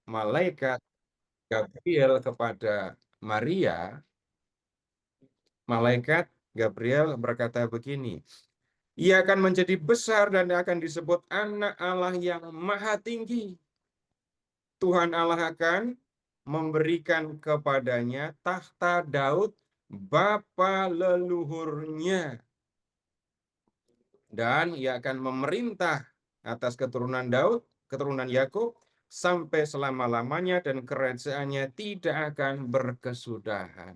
malaikat Gabriel kepada Maria, malaikat Gabriel berkata begini, ia akan menjadi besar dan akan disebut anak Allah yang maha tinggi. Tuhan Allah akan memberikan kepadanya tahta Daud, bapa leluhurnya. Dan ia akan memerintah atas keturunan Daud, keturunan Yakub, sampai selama-lamanya dan kerajaannya tidak akan berkesudahan.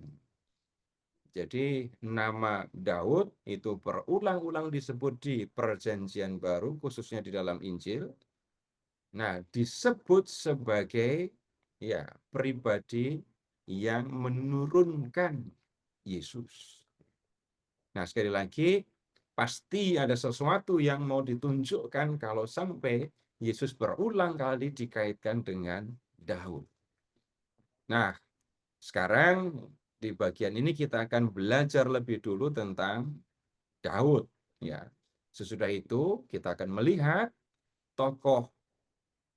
Jadi nama Daud itu berulang-ulang disebut di Perjanjian Baru, khususnya di dalam Injil. Nah, disebut sebagai ya pribadi yang menurunkan Yesus. Nah, sekali lagi, pasti ada sesuatu yang mau ditunjukkan kalau sampai Yesus berulang kali dikaitkan dengan Daud. Nah, sekarang di bagian ini kita akan belajar lebih dulu tentang Daud. Ya, sesudah itu kita akan melihat tokoh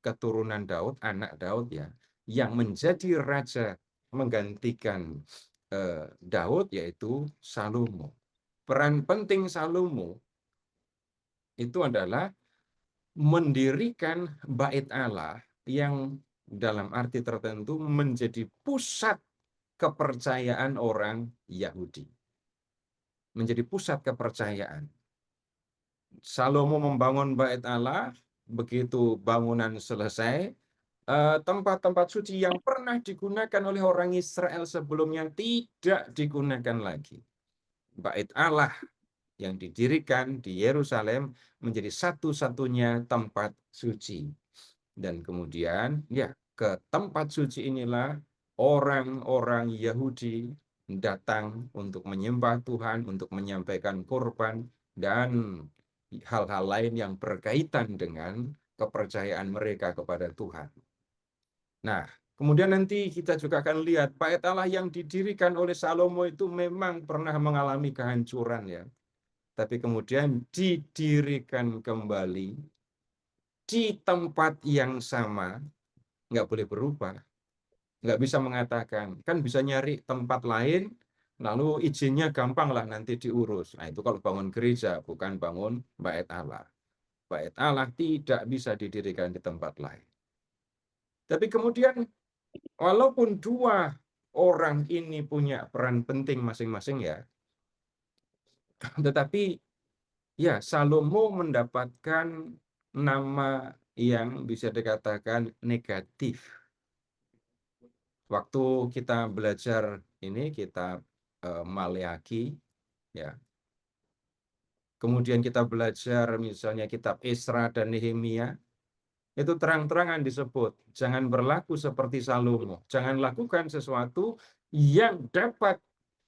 keturunan Daud, anak Daud ya, yang menjadi raja menggantikan Daud yaitu Salomo. Peran penting Salomo itu adalah mendirikan bait Allah yang dalam arti tertentu menjadi pusat kepercayaan orang Yahudi. Menjadi pusat kepercayaan. Salomo membangun bait Allah, begitu bangunan selesai, tempat-tempat suci yang pernah digunakan oleh orang Israel sebelumnya tidak digunakan lagi. Bait Allah yang didirikan di Yerusalem menjadi satu-satunya tempat suci. Dan kemudian ya ke tempat suci inilah orang-orang Yahudi datang untuk menyembah Tuhan, untuk menyampaikan korban dan hal-hal lain yang berkaitan dengan kepercayaan mereka kepada Tuhan. Nah, kemudian nanti kita juga akan lihat bait Allah yang didirikan oleh Salomo itu memang pernah mengalami kehancuran ya. Tapi kemudian didirikan kembali di tempat yang sama, nggak boleh berubah. Nggak bisa mengatakan, kan bisa nyari tempat lain, lalu izinnya gampang lah nanti diurus. Nah itu kalau bangun gereja, bukan bangun bait Allah. Bait Allah tidak bisa didirikan di tempat lain. Tapi kemudian, walaupun dua orang ini punya peran penting masing-masing ya, tetapi ya Salomo mendapatkan nama yang bisa dikatakan negatif. Waktu kita belajar ini kitab Maleaki ya. Kemudian kita belajar misalnya kitab Esra dan Nehemia, itu terang-terangan disebut jangan berlaku seperti Salomo, jangan lakukan sesuatu yang dapat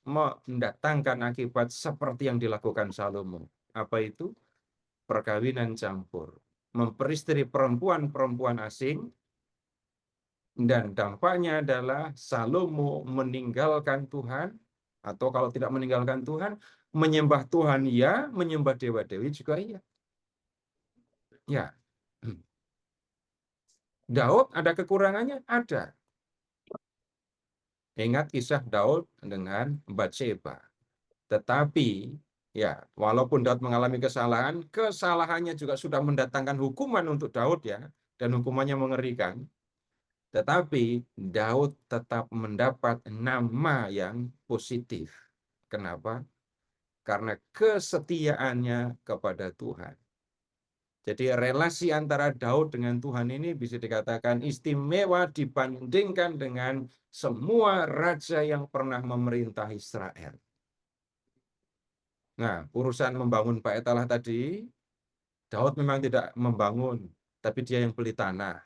mendatangkan akibat seperti yang dilakukan Salomo. Apa itu? Perkawinan campur, memperistri perempuan-perempuan asing, dan dampaknya adalah Salomo meninggalkan Tuhan, atau kalau tidak meninggalkan Tuhan, menyembah Tuhan ya, menyembah dewa-dewi juga iya. Ya, Daud ada kekurangannya? Ada. Ingat kisah Daud dengan Bathsheba. Tetapi, ya, walaupun Daud mengalami kesalahan, kesalahannya juga sudah mendatangkan hukuman untuk Daud ya, dan hukumannya mengerikan. Tetapi Daud tetap mendapat nama yang positif. Kenapa? Karena kesetiaannya kepada Tuhan. Jadi relasi antara Daud dengan Tuhan ini bisa dikatakan istimewa dibandingkan dengan semua raja yang pernah memerintah Israel. Nah, urusan membangun bait Allah tadi, Daud memang tidak membangun, tapi dia yang beli tanah.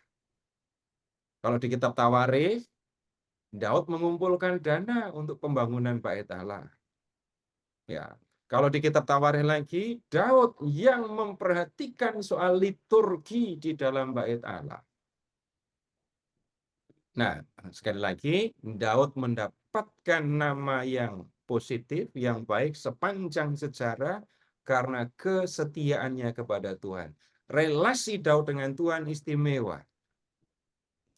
Kalau di kitab Tawarikh, Daud mengumpulkan dana untuk pembangunan bait Allah. Ya, kalau di kitab Tawarikh lagi, Daud yang memperhatikan soal liturgi di dalam bait Allah. Nah, sekali lagi, Daud mendapatkan nama yang positif, yang baik sepanjang sejarah karena kesetiaannya kepada Tuhan. Relasi Daud dengan Tuhan istimewa.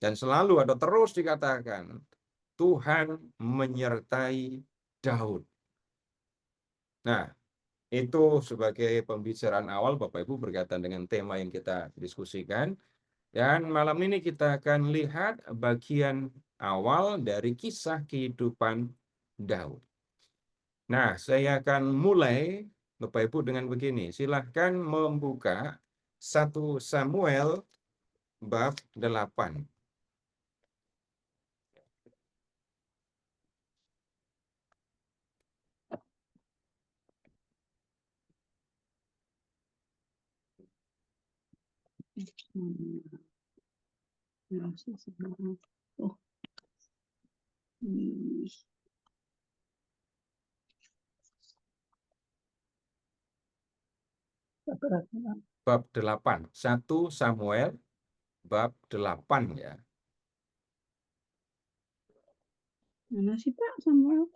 Dan selalu atau terus dikatakan, Tuhan menyertai Daud. Nah, itu sebagai pembicaraan awal Bapak Ibu berkaitan dengan tema yang kita diskusikan. Dan malam ini kita akan lihat bagian awal dari kisah kehidupan Daud. Nah, saya akan mulai Bapak Ibu dengan begini. Silahkan membuka 1 Samuel bab 8. Oh, ih. Bab 8. 1 Samuel bab 8 ya. Mana sih Pak Samuel?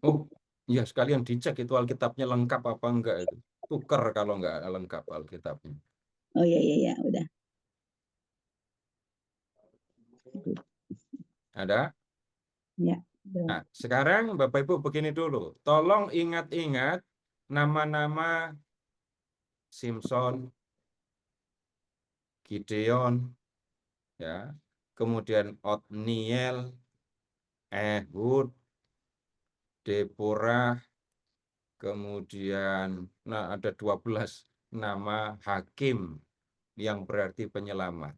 Oh, iya sekalian dicek itu Alkitabnya lengkap apa enggak itu. Tuker kalau enggak lengkap Alkitabnya. Oh iya, udah. Ada? Ya, Nah, sekarang Bapak Ibu begini dulu. Tolong ingat-ingat nama-nama Simpson, Gideon, ya. Kemudian Otniel, Ehud, Deborah, kemudian ada 12 nama hakim yang berarti penyelamat.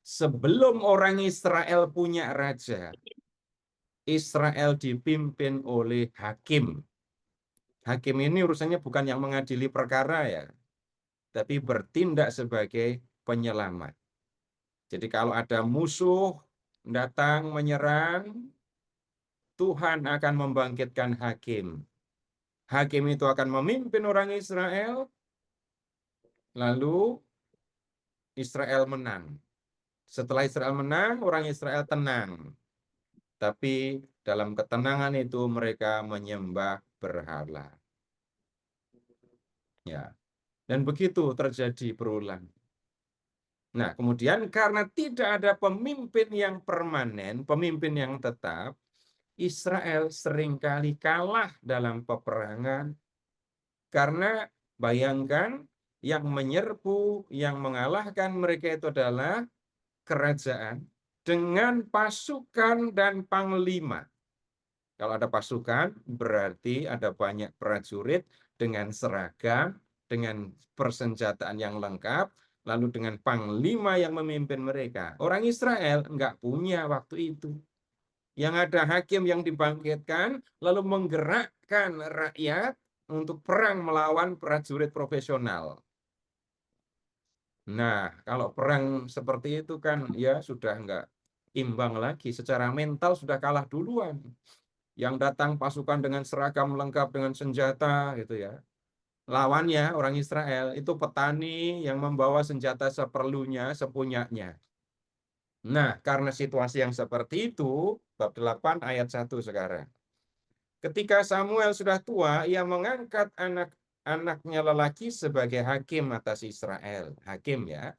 Sebelum orang Israel punya raja, Israel dipimpin oleh hakim. Hakim ini urusannya bukan yang mengadili perkara ya, tapi bertindak sebagai penyelamat. Jadi kalau ada musuh datang menyerang, Tuhan akan membangkitkan hakim. Hakim itu akan memimpin orang Israel, lalu Israel menang. Setelah Israel menang, orang Israel tenang. Tapi dalam ketenangan itu mereka menyembah berhala. Ya. Dan begitu terjadi berulang. Nah, kemudian karena tidak ada pemimpin yang permanen, pemimpin yang tetap, Israel seringkali kalah dalam peperangan karena bayangkan yang menyerbu, yang mengalahkan mereka itu adalah kerajaan dengan pasukan dan panglima. Kalau ada pasukan, berarti ada banyak prajurit dengan seragam, dengan persenjataan yang lengkap, lalu dengan panglima yang memimpin mereka. Orang Israel nggak punya waktu itu. Yang ada hakim yang dibangkitkan, lalu menggerakkan rakyat untuk perang melawan prajurit profesional. Nah, kalau perang seperti itu kan ya sudah nggak imbang lagi. Secara mental sudah kalah duluan. Yang datang pasukan dengan seragam lengkap dengan senjata gitu ya. Lawannya orang Israel itu petani yang membawa senjata seperlunya, sepunyanya. Nah, karena situasi yang seperti itu, bab 8 ayat 1 sekarang. Ketika Samuel sudah tua, ia mengangkat anak-anaknya lelaki sebagai hakim atas Israel. Hakim ya.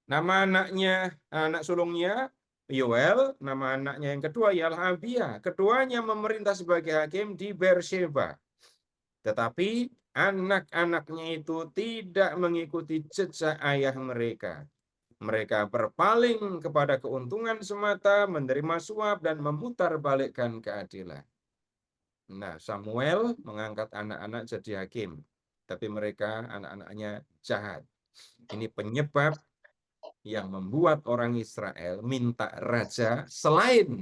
Nama anaknya, anak sulungnya Yoel, nama anaknya yang kedua ialah Abia. Keduanya memerintah sebagai hakim di Beersheba. Tetapi anak-anaknya itu tidak mengikuti jejak ayah mereka. Mereka berpaling kepada keuntungan semata, menerima suap, dan memutarbalikkan keadilan. Nah, Samuel mengangkat anak-anak jadi hakim. Tapi mereka, anak-anaknya jahat. Ini penyebab yang membuat orang Israel minta raja selain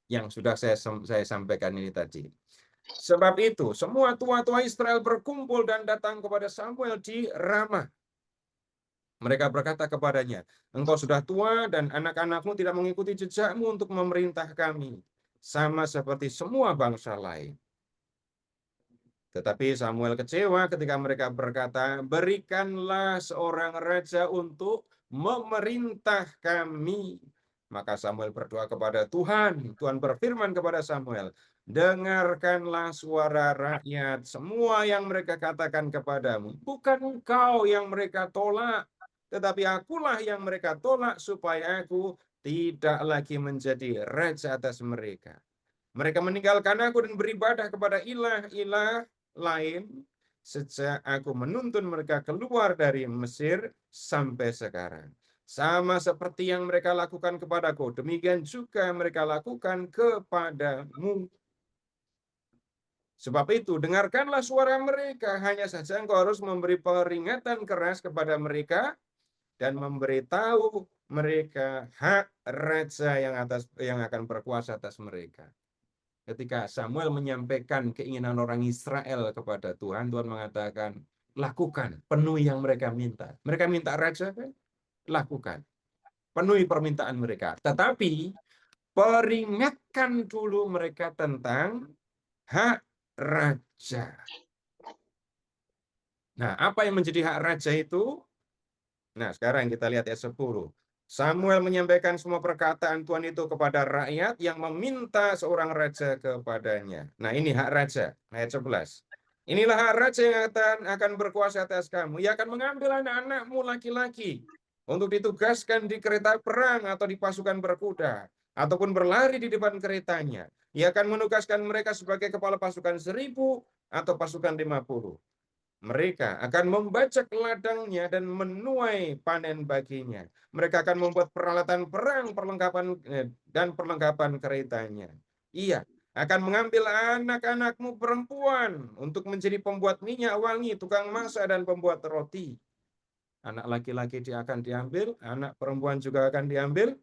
yang sudah saya sampaikan ini tadi. Sebab itu, semua tua-tua Israel berkumpul dan datang kepada Samuel di Ramah. Mereka berkata kepadanya, engkau sudah tua dan anak-anakmu tidak mengikuti jejakmu untuk memerintah kami, sama seperti semua bangsa lain. Tetapi Samuel kecewa ketika mereka berkata, berikanlah seorang raja untuk memerintah kami. Maka Samuel berdoa kepada Tuhan. Tuhan berfirman kepada Samuel, dengarkanlah suara rakyat, semua yang mereka katakan kepadamu. Bukan engkau yang mereka tolak, tetapi akulah yang mereka tolak supaya aku tidak lagi menjadi raja atas mereka. Mereka meninggalkan aku dan beribadah kepada ilah-ilah lain sejak aku menuntun mereka keluar dari Mesir sampai sekarang. Sama seperti yang mereka lakukan kepadaku, demikian juga mereka lakukan kepadamu. Sebab itu, dengarkanlah suara mereka. Hanya saja engkau harus memberi peringatan keras kepada mereka dan memberitahu mereka hak raja yang akan berkuasa atas mereka. Ketika Samuel menyampaikan keinginan orang Israel kepada Tuhan, Tuhan mengatakan, lakukan, penuhi yang mereka minta. Mereka minta raja, kan? Lakukan. Penuhi permintaan mereka. Tetapi, peringatkan dulu mereka tentang hak raja. Nah, apa yang menjadi hak raja itu? Nah, sekarang kita lihat ayat 10. Samuel menyampaikan semua perkataan Tuhan itu kepada rakyat yang meminta seorang raja kepadanya. Nah, ini hak raja, ayat 11. Inilah hak raja yang akan berkuasa atas kamu. Ia akan mengambil anak-anakmu laki-laki untuk ditugaskan di kereta perang atau di pasukan berkuda, ataupun berlari di depan keretanya. Ia akan menugaskan mereka sebagai kepala pasukan 1.000 atau pasukan 50. Mereka akan membajak ladangnya dan menuai panen baginya. Mereka akan membuat peralatan perang dan perlengkapan keretanya. Ia akan mengambil anak-anakmu perempuan untuk menjadi pembuat minyak wangi, tukang masak, dan pembuat roti. Anak laki-laki dia akan diambil, anak perempuan juga akan diambil.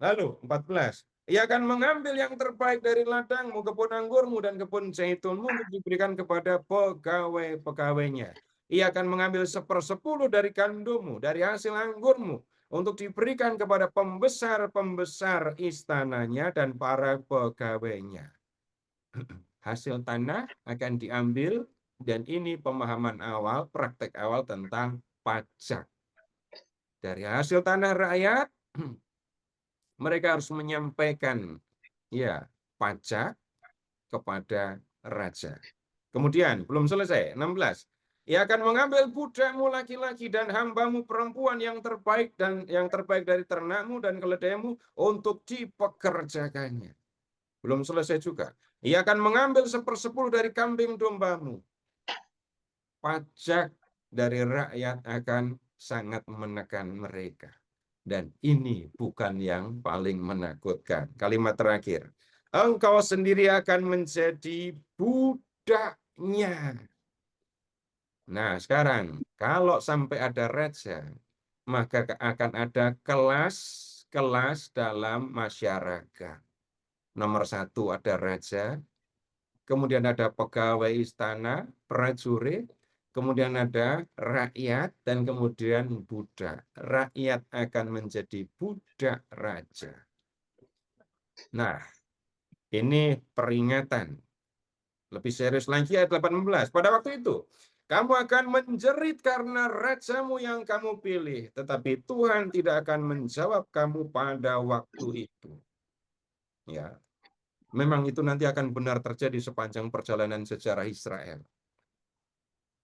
Lalu 14. Ia akan mengambil yang terbaik dari ladangmu, kebun anggurmu, dan kebun zaitunmu untuk diberikan kepada pegawai-pegawainya. Ia akan mengambil 1/10 dari gandummu, dari hasil anggurmu, untuk diberikan kepada pembesar-pembesar istananya dan para pegawainya. Hasil tanah akan diambil, dan ini pemahaman awal, praktek awal tentang pajak. Dari hasil tanah rakyat, mereka harus menyampaikan ya pajak kepada raja. Kemudian belum selesai, 16. Ia akan mengambil budakmu laki-laki dan hambamu perempuan yang terbaik dari ternakmu dan keledaimu untuk dipekerjakannya. Belum selesai juga. Ia akan mengambil 1/10 dari kambing dombamu. Pajak dari rakyat akan sangat menekan mereka. Dan ini bukan yang paling menakutkan. Kalimat terakhir. Engkau sendiri akan menjadi budaknya. Nah, sekarang kalau sampai ada raja, maka akan ada kelas-kelas dalam masyarakat. Nomor 1 ada raja, kemudian ada pegawai istana, prajurit, kemudian ada rakyat, dan kemudian budak. Rakyat akan menjadi budak raja. Nah, ini peringatan. Lebih serius lagi ayat 18. Pada waktu itu, kamu akan menjerit karena rajamu yang kamu pilih, tetapi Tuhan tidak akan menjawab kamu pada waktu itu. Ya, memang itu nanti akan benar terjadi sepanjang perjalanan sejarah Israel.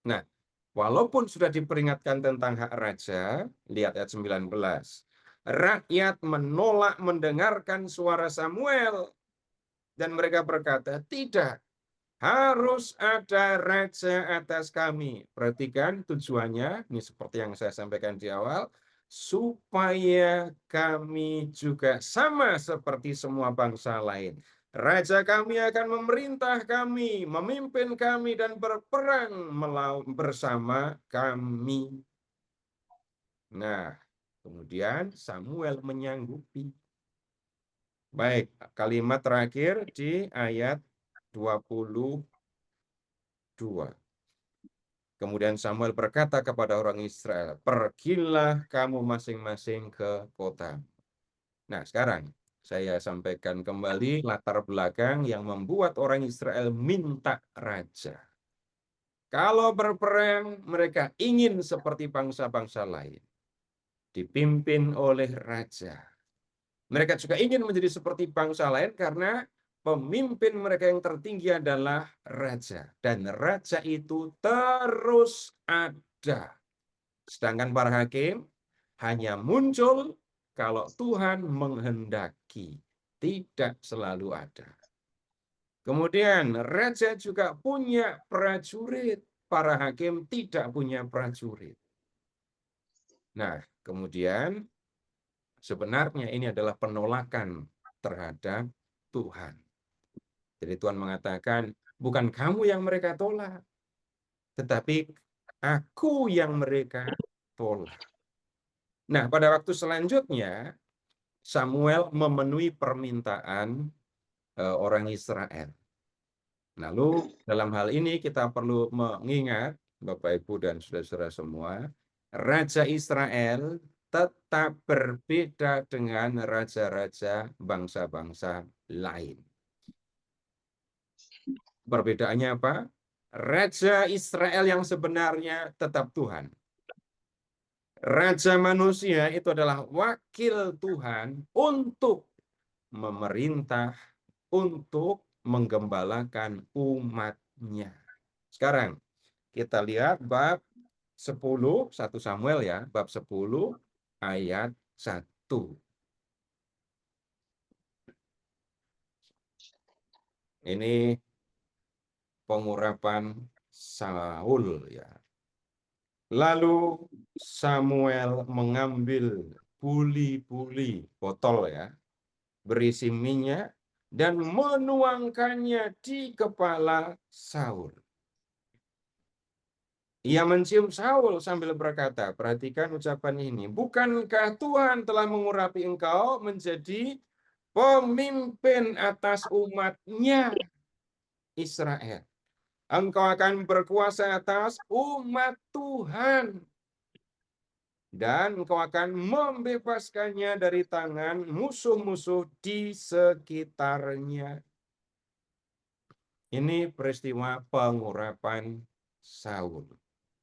Nah, walaupun sudah diperingatkan tentang hak raja, lihat ayat 19. Rakyat menolak mendengarkan suara Samuel, dan mereka berkata, tidak, harus ada raja atas kami. Perhatikan tujuannya, ini seperti yang saya sampaikan di awal, supaya kami juga sama seperti semua bangsa lain. Raja kami akan memerintah kami, memimpin kami, dan berperang bersama kami. Nah, kemudian Samuel menyanggupi. Baik, kalimat terakhir di ayat 22. Kemudian Samuel berkata kepada orang Israel, pergilah kamu masing-masing ke kota. Nah, sekarang saya sampaikan kembali latar belakang yang membuat orang Israel minta raja. Kalau berperang, mereka ingin seperti bangsa-bangsa lain, dipimpin oleh raja. Mereka juga ingin menjadi seperti bangsa lain karena pemimpin mereka yang tertinggi adalah raja. Dan raja itu terus ada. Sedangkan para hakim hanya muncul kalau Tuhan menghendaki, tidak selalu ada. Kemudian raja juga punya prajurit, para hakim tidak punya prajurit. Nah, kemudian sebenarnya ini adalah penolakan terhadap Tuhan. Jadi Tuhan mengatakan, bukan kamu yang mereka tolak, tetapi aku yang mereka tolak. Nah, pada waktu selanjutnya, Samuel memenuhi permintaan orang Israel. Lalu dalam hal ini kita perlu mengingat, Bapak Ibu dan saudara-saudara semua, Raja Israel tetap berbeda dengan raja-raja bangsa-bangsa lain. Perbedaannya apa? Raja Israel yang sebenarnya tetap Tuhan. Raja manusia itu adalah wakil Tuhan untuk memerintah, untuk menggembalakan umatnya. Sekarang kita lihat bab 10, 1 Samuel ya, bab 10 ayat 1. Ini pengurapan Saul ya. Lalu Samuel mengambil buli-buli botol ya, berisi minyak dan menuangkannya di kepala Saul. Ia mencium Saul sambil berkata, perhatikan ucapan ini, bukankah Tuhan telah mengurapi engkau menjadi pemimpin atas umatnya Israel. Engkau akan berkuasa atas umat Tuhan. Dan engkau akan membebaskannya dari tangan musuh-musuh di sekitarnya. Ini peristiwa pengurapan Saul.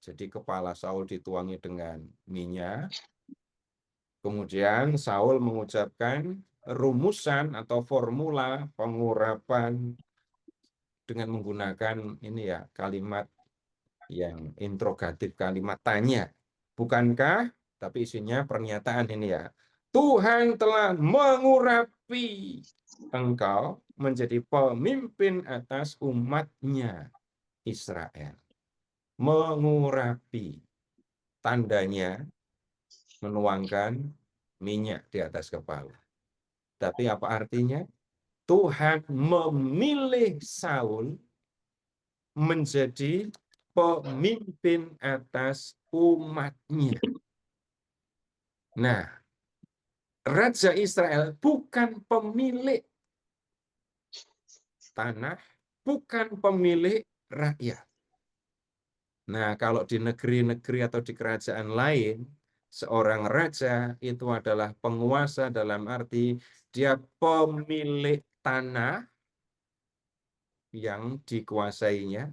Jadi kepala Saul dituangi dengan minyak. Kemudian Saul mengucapkan rumusan atau formula pengurapan dengan menggunakan ini ya kalimat yang interrogatif, kalimat tanya. Bukankah? Tapi isinya pernyataan ini ya. Tuhan telah mengurapi engkau menjadi pemimpin atas umatnya Israel. Mengurapi. Tandanya menuangkan minyak di atas kepala. Tapi apa artinya? Tuhan memilih Saul menjadi pemimpin atas umatnya. Nah, Raja Israel bukan pemilik tanah, bukan pemilik rakyat. Nah, kalau di negeri-negeri atau di kerajaan lain, seorang raja itu adalah penguasa dalam arti dia pemilik tanah yang dikuasainya,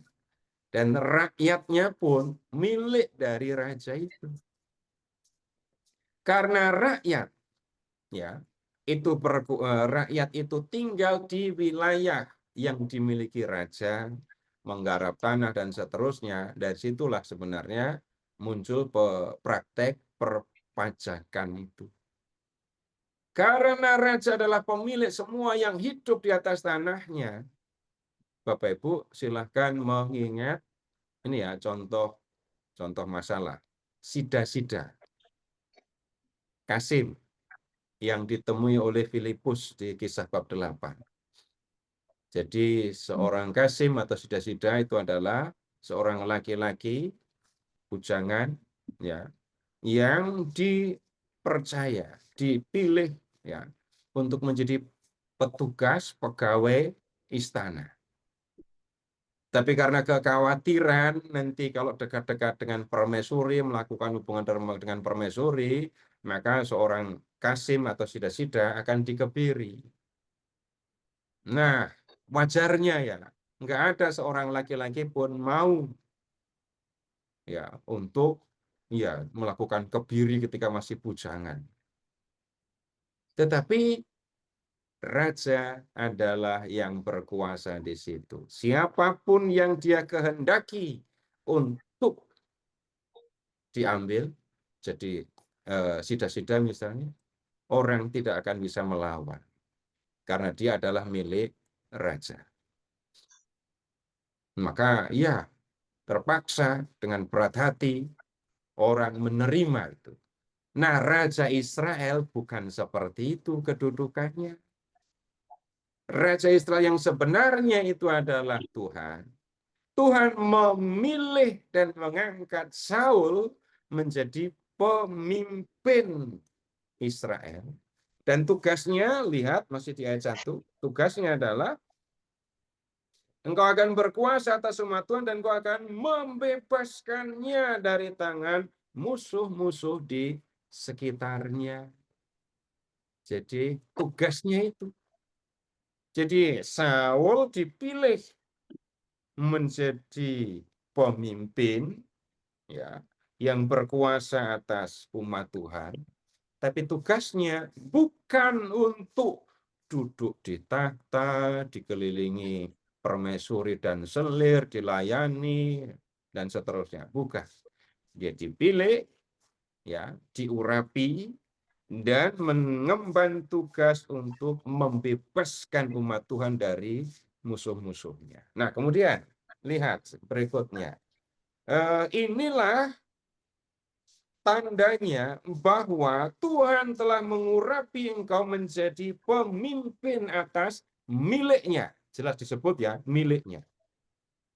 dan rakyatnya pun milik dari raja itu. Karena rakyat, ya, itu rakyat itu tinggal di wilayah yang dimiliki raja, menggarap tanah dan seterusnya. Dari situlah sebenarnya muncul praktek perpajakan itu. Karena raja adalah pemilik semua yang hidup di atas tanahnya, Bapak Ibu silahkan mengingat ini ya contoh masalah sida-sida Kasim yang ditemui oleh Filipus di kisah bab 8. Jadi seorang Kasim atau sida-sida itu adalah seorang laki-laki bujangan ya yang dipercaya, dipilih ya untuk menjadi petugas pegawai istana. Tapi karena kekhawatiran nanti kalau dekat-dekat dengan permaisuri, melakukan hubungan dengan permaisuri, maka seorang Kasim atau sida-sida akan dikebiri. Nah, wajarnya ya, nggak ada seorang laki-laki pun mau ya untuk ya melakukan kebiri ketika masih bujangan. Tetapi raja adalah yang berkuasa di situ. Siapapun yang dia kehendaki untuk diambil, jadi sida-sida misalnya, orang tidak akan bisa melawan. Karena dia adalah milik raja. Maka ya terpaksa dengan berat hati orang menerima itu. Nah, Raja Israel bukan seperti itu kedudukannya. Raja Israel yang sebenarnya itu adalah Tuhan. Tuhan memilih dan mengangkat Saul menjadi pemimpin Israel. Dan tugasnya, lihat masih di ayat 1, tugasnya adalah engkau akan berkuasa atas umat Tuhan dan engkau akan membebaskannya dari tangan musuh-musuh di sekitarnya. Jadi tugasnya itu. Jadi Saul dipilih menjadi pemimpin ya yang berkuasa atas umat Tuhan. Tapi tugasnya bukan untuk duduk di takhta, dikelilingi permaisuri dan selir, dilayani, dan seterusnya. Bukan. Dia dipilih, ya, diurapi, dan mengemban tugas untuk membebaskan umat Tuhan dari musuh-musuhnya. Nah, kemudian, lihat berikutnya. Inilah tandanya bahwa Tuhan telah mengurapi engkau menjadi pemimpin atas miliknya. Jelas disebut ya, miliknya.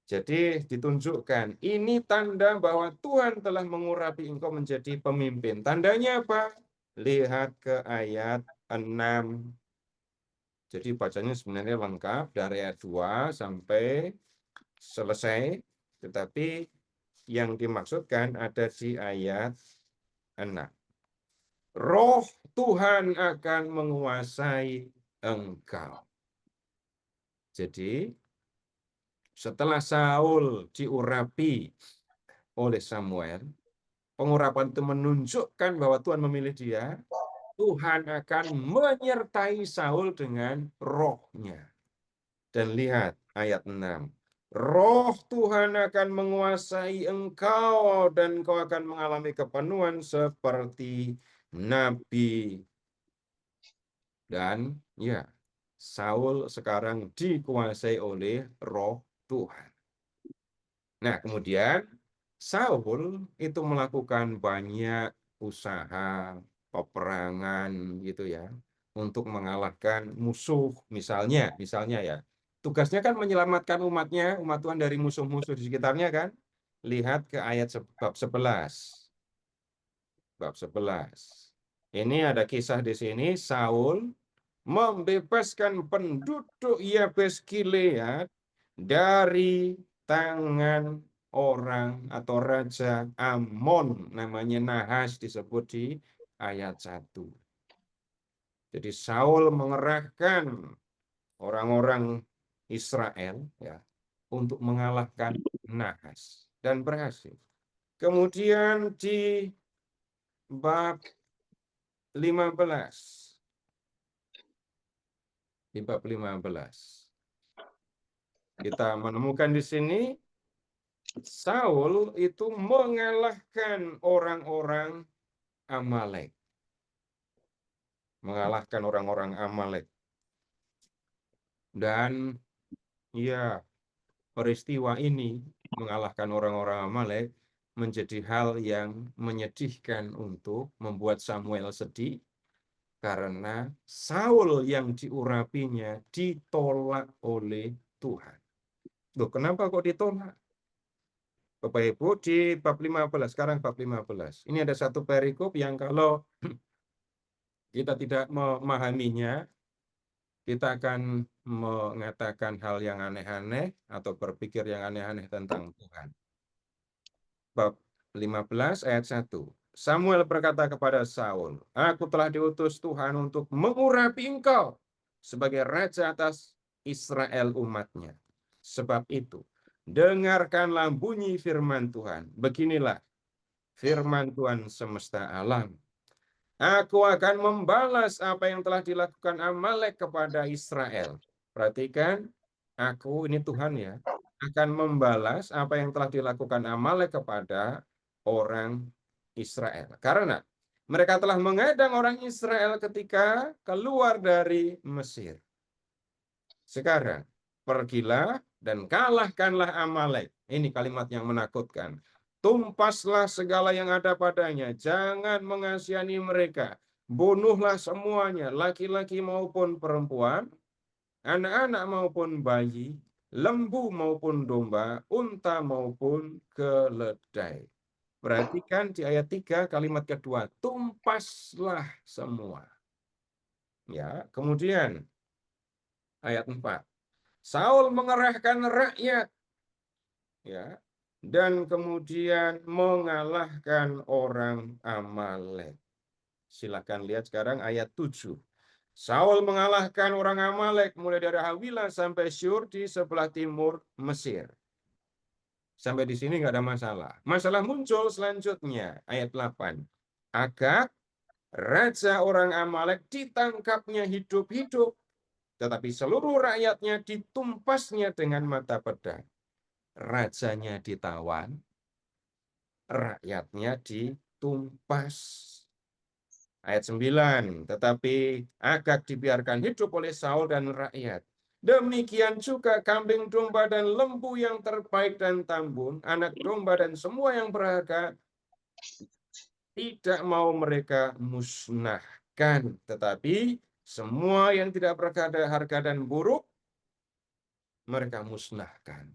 Jadi ditunjukkan, ini tanda bahwa Tuhan telah mengurapi engkau menjadi pemimpin. Tandanya apa? Lihat ke ayat 6. Jadi bacanya sebenarnya lengkap dari ayat 2 sampai selesai. Tetapi yang dimaksudkan ada di ayat 6. Roh Tuhan akan menguasai engkau. Jadi setelah Saul diurapi oleh Samuel, pengurapan itu menunjukkan bahwa Tuhan memilih dia. Tuhan akan menyertai Saul dengan rohnya. Dan lihat ayat 6. Roh Tuhan akan menguasai engkau dan engkau akan mengalami kepenuhan seperti Nabi. Dan ya, Saul sekarang dikuasai oleh roh Tuhan. Nah, kemudian Saul itu melakukan banyak usaha peperangan gitu ya untuk mengalahkan musuh. Misalnya ya, tugasnya kan menyelamatkan umatnya, umat Tuhan dari musuh-musuh di sekitarnya kan. Lihat ke ayat bab 11. Bab 11. Ini ada kisah di sini, Saul membebaskan penduduk Yabes Gilead dari tangan orang atau Raja Amon, namanya Nahas, disebut di ayat 1. Jadi Saul mengerahkan orang-orang Israel ya untuk mengalahkan Nahas dan berhasil. Kemudian di bab 15. Di bab 15. Kita menemukan di sini Saul itu mengalahkan orang-orang Amalek. Mengalahkan orang-orang Amalek. Dan ya, peristiwa ini mengalahkan orang-orang Amalek menjadi hal yang menyedihkan untuk membuat Samuel sedih karena Saul yang diurapinya ditolak oleh Tuhan. Loh, kenapa kok ditolak? Bapak Ibu, di bab 15, sekarang bab 15. Ini ada satu perikop yang kalau kita tidak memahaminya, kita akan mengatakan hal yang aneh-aneh atau berpikir yang aneh-aneh tentang Tuhan. Bab 15 ayat 1. Samuel berkata kepada Saul, aku telah diutus Tuhan untuk mengurapi engkau sebagai raja atas Israel umatnya. Sebab itu, dengarkanlah bunyi firman Tuhan. Beginilah firman Tuhan semesta alam. Aku akan membalas apa yang telah dilakukan Amalek kepada Israel. Perhatikan, aku ini Tuhan ya, akan membalas apa yang telah dilakukan Amalek kepada orang Israel. Karena Mereka telah mengadang orang Israel ketika keluar dari Mesir. Sekarang, pergilah dan kalahkanlah Amalek. Ini kalimat yang menakutkan. Tumpaslah segala yang ada padanya. Jangan mengasihani mereka. Bunuhlah semuanya, laki-laki maupun perempuan, anak-anak maupun bayi, lembu maupun domba, unta maupun keledai. Perhatikan di ayat 3 kalimat kedua, tumpaslah semua. Ya, kemudian ayat 4. Saul mengerahkan rakyat, ya, dan kemudian mengalahkan orang Amalek. Silakan lihat sekarang ayat 7. Saul mengalahkan orang Amalek mulai dari Hawilah sampai Syur di sebelah timur Mesir. Sampai di sini nggak ada masalah. Masalah muncul selanjutnya, ayat 8. Agag, raja orang Amalek, ditangkapnya hidup-hidup, tetapi seluruh rakyatnya ditumpasnya dengan mata pedang. Rajanya ditawan, rakyatnya ditumpas. Ayat 9, tetapi Agag dibiarkan hidup oleh Saul dan rakyat. Demikian juga kambing domba dan lembu yang terbaik dan tambun, anak domba dan semua yang berharga, tidak mau mereka musnahkan. Tetapi semua yang tidak berharga dan buruk, mereka musnahkan.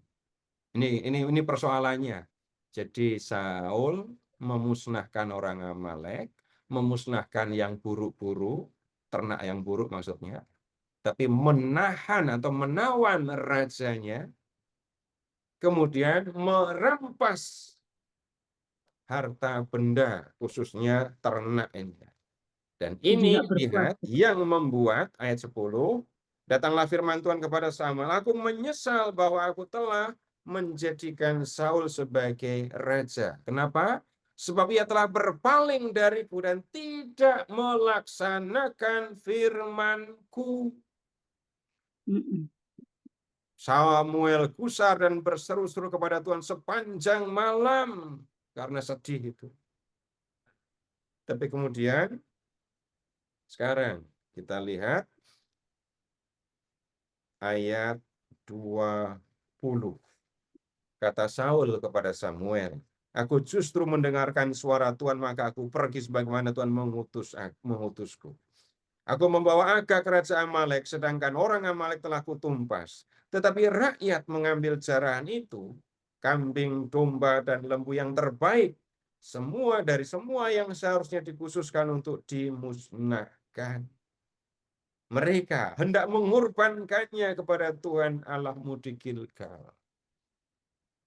Ini persoalannya. Jadi Saul memusnahkan orang Amalek, memusnahkan yang buruk-buruk, ternak yang buruk maksudnya, tapi menahan atau menawan rajanya, kemudian merampas harta benda, khususnya ternak ini. Dan Jadi ini nggak berkuasa. lihat yang membuat ayat 10, datanglah firman Tuhan kepada Samuel, aku menyesal bahwa aku telah menjadikan Saul sebagai raja. Kenapa? Sebab ia telah berpaling dariku dan tidak melaksanakan firman-Ku. Samuel gusar dan berseru-seru kepada Tuhan sepanjang malam karena sedih itu. Tapi kemudian sekarang kita lihat ayat 20. Kata Saul kepada Samuel, aku justru mendengarkan suara Tuhan, maka aku pergi sebagaimana Tuhan mengutusku. Aku membawa Agag raja Amalek, sedangkan orang Amalek telah kutumpas. Tetapi rakyat mengambil jarahan itu, kambing, domba, dan lembu yang terbaik, semua dari semua yang seharusnya dikhususkan untuk dimusnahkan. Mereka hendak mengorbankannya kepada Tuhan Allahmu di Gilgal.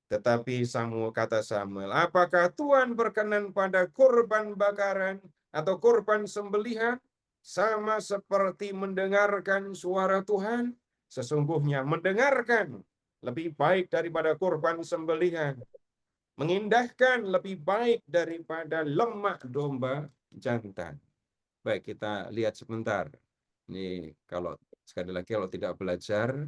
Tetapi kata Samuel, apakah Tuhan berkenan pada korban bakaran atau korban sembelihan? Sama seperti mendengarkan suara Tuhan, sesungguhnya mendengarkan lebih baik daripada korban sembelihan. Mengindahkan lebih baik daripada lemak domba jantan. Baik, kita lihat sebentar. Ini sekali lagi kalau tidak belajar,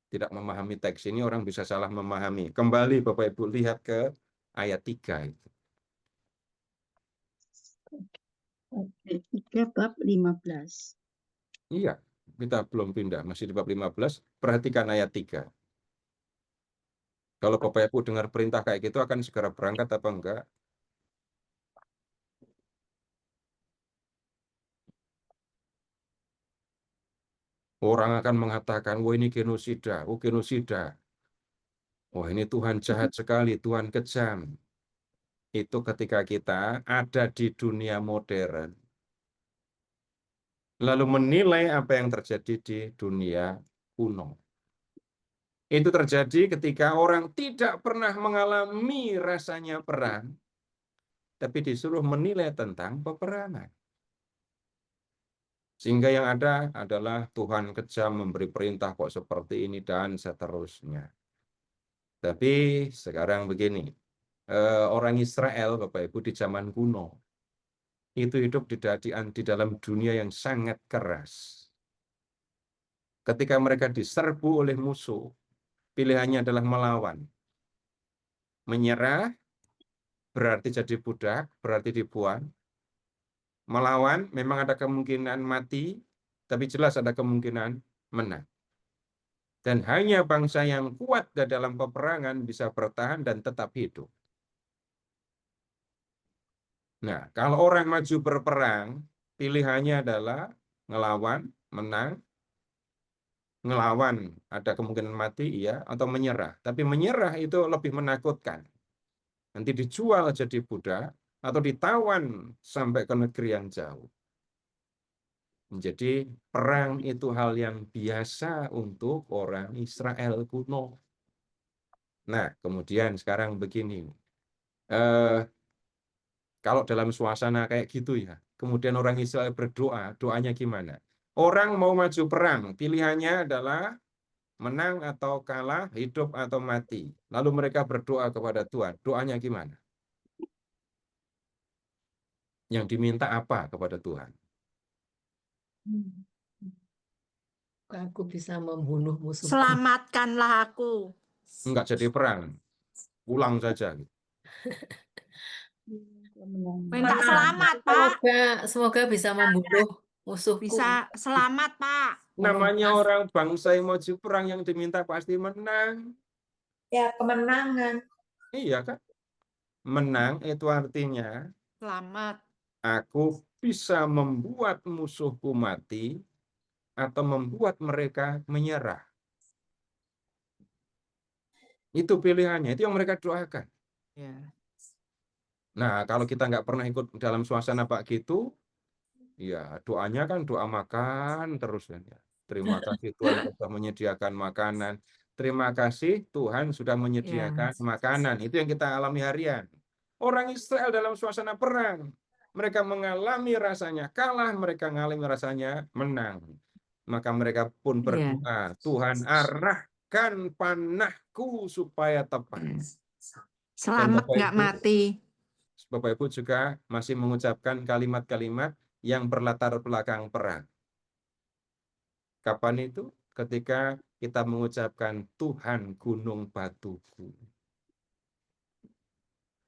tidak memahami teks ini, orang bisa salah memahami. Kembali Bapak Ibu lihat ke ayat 3 itu. Oke, 3 bab 15. Iya, kita belum pindah, masih di bab 15. Perhatikan ayat 3. Kalau Bapak Ibu dengar perintah kayak gitu akan segera berangkat apa enggak? Orang akan mengatakan, wah ini genosida, oh genosida. Wah ini Tuhan jahat sekali, Tuhan kejam. Itu ketika kita ada di dunia modern. Lalu menilai apa yang terjadi di dunia kuno. Itu terjadi ketika orang tidak pernah mengalami rasanya perang, tapi disuruh menilai tentang peperangan. Sehingga yang ada adalah Tuhan kejam memberi perintah kok seperti ini dan seterusnya. Tapi sekarang begini, orang Israel, Bapak Ibu, di zaman kuno, itu hidup di dalam dunia yang sangat keras. Ketika mereka diserbu oleh musuh, pilihannya adalah melawan. Menyerah berarti jadi budak, berarti dibuang. melawan, memang ada kemungkinan mati, tapi jelas ada kemungkinan menang. Dan hanya bangsa yang kuat di dalam peperangan bisa bertahan dan tetap hidup. Nah, kalau orang maju berperang, pilihannya adalah ngelawan, menang, ngelawan ada kemungkinan mati, iya, atau menyerah. Tapi menyerah itu lebih menakutkan. Nanti dijual jadi budak atau ditawan sampai ke negeri yang jauh. Jadi perang itu hal yang biasa untuk orang Israel kuno. Nah, kemudian sekarang begini. Eh, Kalau dalam suasana kayak gitu ya, kemudian orang Israel berdoa, doanya gimana? Orang mau maju perang, pilihannya adalah menang atau kalah, hidup atau mati. Lalu mereka berdoa kepada Tuhan. Doanya gimana? Yang diminta apa kepada Tuhan? Hmm. Aku bisa membunuh musuhku. Selamatkanlah aku. Enggak jadi perang, pulang saja. Minta selamat, Pak. Semoga bisa membunuh musuhku. Bisa selamat, Pak. Namanya orang bangsa yang maju perang yang diminta pasti menang. Ya, kemenangan. Iya kan? Menang itu artinya Selamat. aku bisa membuat musuhku mati atau membuat mereka menyerah. Itu pilihannya, itu yang mereka doakan. Ya. Nah, kalau kita nggak pernah ikut dalam suasana Pak gitu, ya doanya kan doa makan terus kan ya. Terima kasih Tuhan sudah menyediakan makanan. Terima kasih Tuhan sudah menyediakan makanan. Itu yang kita alami harian. Orang Israel dalam suasana perang, mereka mengalami rasanya kalah, mereka mengalami rasanya menang. Maka mereka pun berdoa, Tuhan arahkan panahku supaya tepat. Selamat Bapak nggak Ibu, mati. Bapak Ibu juga masih mengucapkan kalimat-kalimat yang berlatar belakang perang. Kapan itu? Ketika kita mengucapkan Tuhan gunung batuku.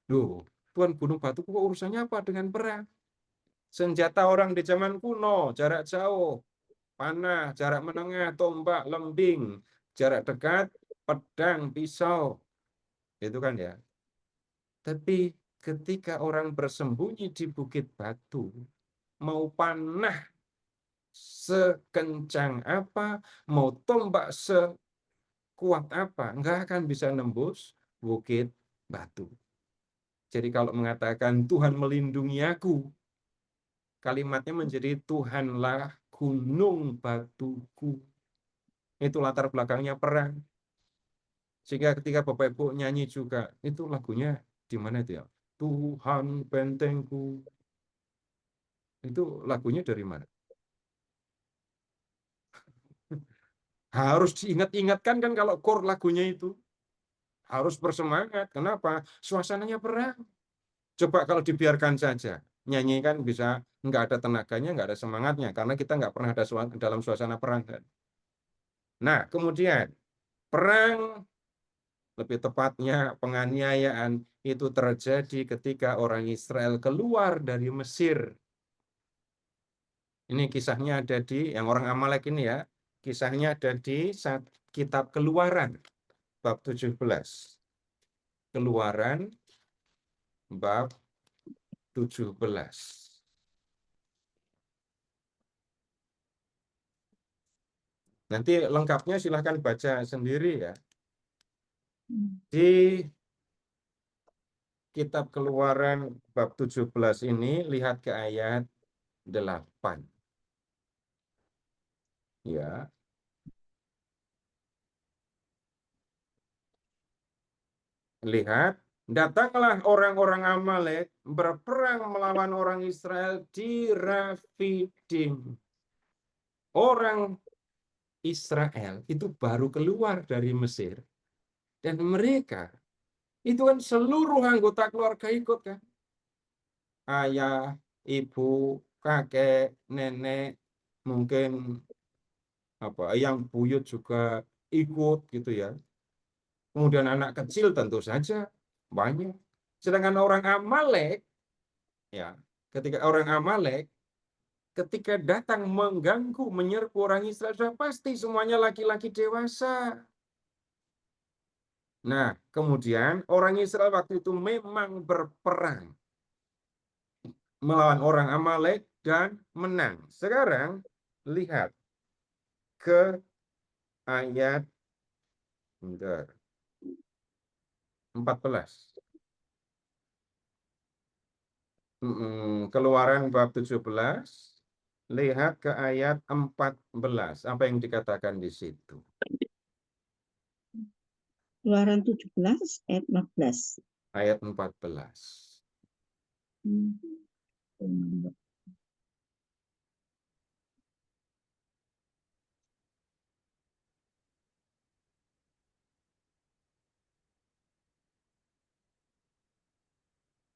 Loh, Tuhan gunung batuku urusannya apa dengan perang? Senjata orang di zaman kuno, jarak jauh, panah, jarak menengah, tombak, lembing, jarak dekat, pedang, pisau. Itu kan ya. Tapi ketika orang bersembunyi di bukit batu, mau panah sekencang apa, mau tombak sekuat apa, nggak akan bisa nembus bukit batu. Jadi kalau mengatakan Tuhan melindungi aku, kalimatnya menjadi Tuhanlah gunung batuku. Itu latar belakangnya perang. Sehingga ketika Bapak Ibu nyanyi juga, itu lagunya di mana itu ya? Tuhan bentengku. Itu lagunya dari mana? Harus diingat-ingatkan kan kalau chord lagunya itu. Harus bersemangat. Kenapa? Suasananya perang. Coba kalau dibiarkan saja. Nyanyi kan bisa nggak ada tenaganya, nggak ada semangatnya. Karena kita nggak pernah ada dalam suasana perang kan. Nah, kemudian perang, lebih tepatnya penganiayaan, itu terjadi ketika orang Israel keluar dari Mesir. Ini kisahnya ada di, yang orang Amalek ini ya, kisahnya ada di kitab Keluaran, bab 17. Keluaran, bab 17. Nanti lengkapnya silahkan baca sendiri ya. Di kitab Keluaran bab 17 ini, lihat ke ayat 8. Ya. Lihat, datanglah orang-orang Amalek berperang melawan orang Israel di Rafidim. Orang Israel itu baru keluar dari Mesir. Dan mereka, itu kan seluruh anggota keluarga ikut kan. Ayah, ibu, kakek, nenek, mungkin apa yang buyut juga ikut gitu ya. Kemudian anak kecil tentu saja banyak. Sedangkan orang Amalek ya, ketika orang Amalek, ketika datang mengganggu, menyerbu orang Israel, sudah pasti semuanya laki-laki dewasa. Nah, kemudian orang Israel waktu itu memang berperang melawan orang Amalek dan menang. Sekarang lihat ke ayat 14. Keluaran bab 17. Lihat ke ayat 14. Apa yang dikatakan di situ? Keluaran 17 ayat 14. Ayat 14.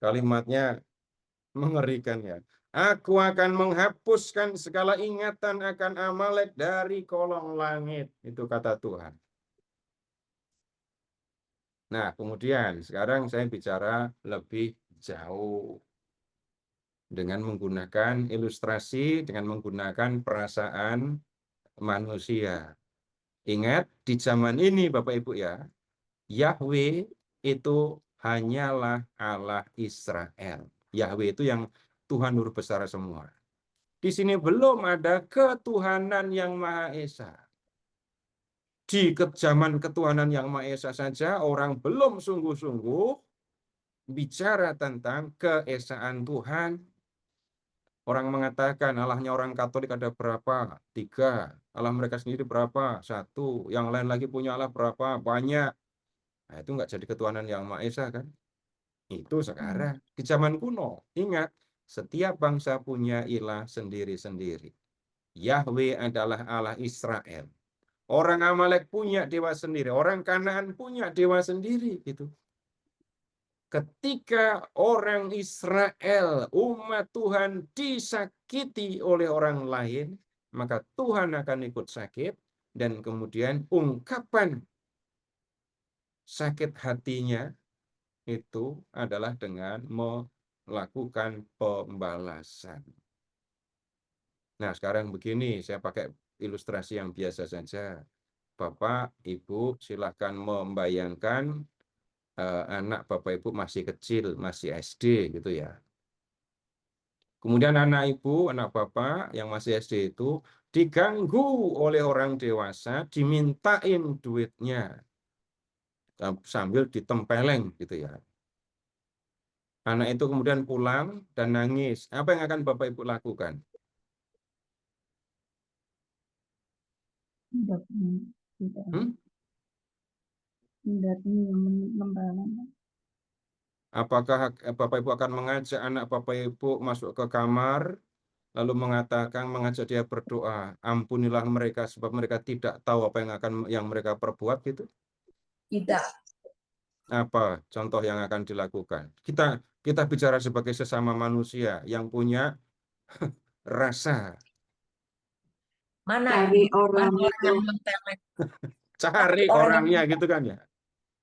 Kalimatnya mengerikan ya. Aku akan menghapuskan segala ingatan akan Amalek dari kolong langit. Itu kata Tuhan. Nah, kemudian sekarang saya bicara lebih jauh. Dengan menggunakan ilustrasi, dengan menggunakan perasaan manusia. Ingat, di zaman ini Bapak Ibu ya, Yahweh itu hanyalah Allah Israel. Yahweh itu yang Tuhan Huruf besar semua. Di sini belum ada ketuhanan yang Maha Esa. Di zaman ketuhanan yang Maha Esa saja orang belum sungguh-sungguh bicara tentang keesaan Tuhan. Orang mengatakan Allahnya orang Katolik ada berapa? 3. Allah mereka sendiri berapa? 1. Yang lain lagi punya Allah berapa? Banyak. Nah, itu nggak jadi ketuhanan yang Maha Esa kan? Itu sekarang. Di zaman kuno, ingat, setiap bangsa punya ilah sendiri-sendiri. Yahweh adalah Allah Israel. Orang Amalek punya dewa sendiri. Orang Kanaan punya dewa sendiri. Gitu. Ketika orang Israel, umat Tuhan disakiti oleh orang lain, maka Tuhan akan ikut sakit. Dan kemudian ungkapan sakit hatinya itu adalah dengan melakukan pembalasan. Nah, sekarang begini, saya pakai ilustrasi yang biasa saja. Bapak, Ibu, silahkan membayangkan anak Bapak Ibu masih kecil, masih SD gitu ya. Kemudian anak Ibu, anak Bapak yang masih SD itu diganggu oleh orang dewasa, dimintain duitnya sambil ditempeleng gitu ya. Anak itu kemudian pulang dan nangis. Apa yang akan Bapak Ibu lakukan? Apakah Bapak Ibu akan mengajak anak Bapak Ibu masuk ke kamar, lalu mengajak dia berdoa, ampunilah mereka sebab mereka tidak tahu apa yang mereka perbuat gitu? Tidak. Apa contoh yang akan dilakukan? Kita bicara sebagai sesama manusia yang punya rasa. Mana Cari orang yang itu. mentelek? Cari Orang orangnya gitu kan ya.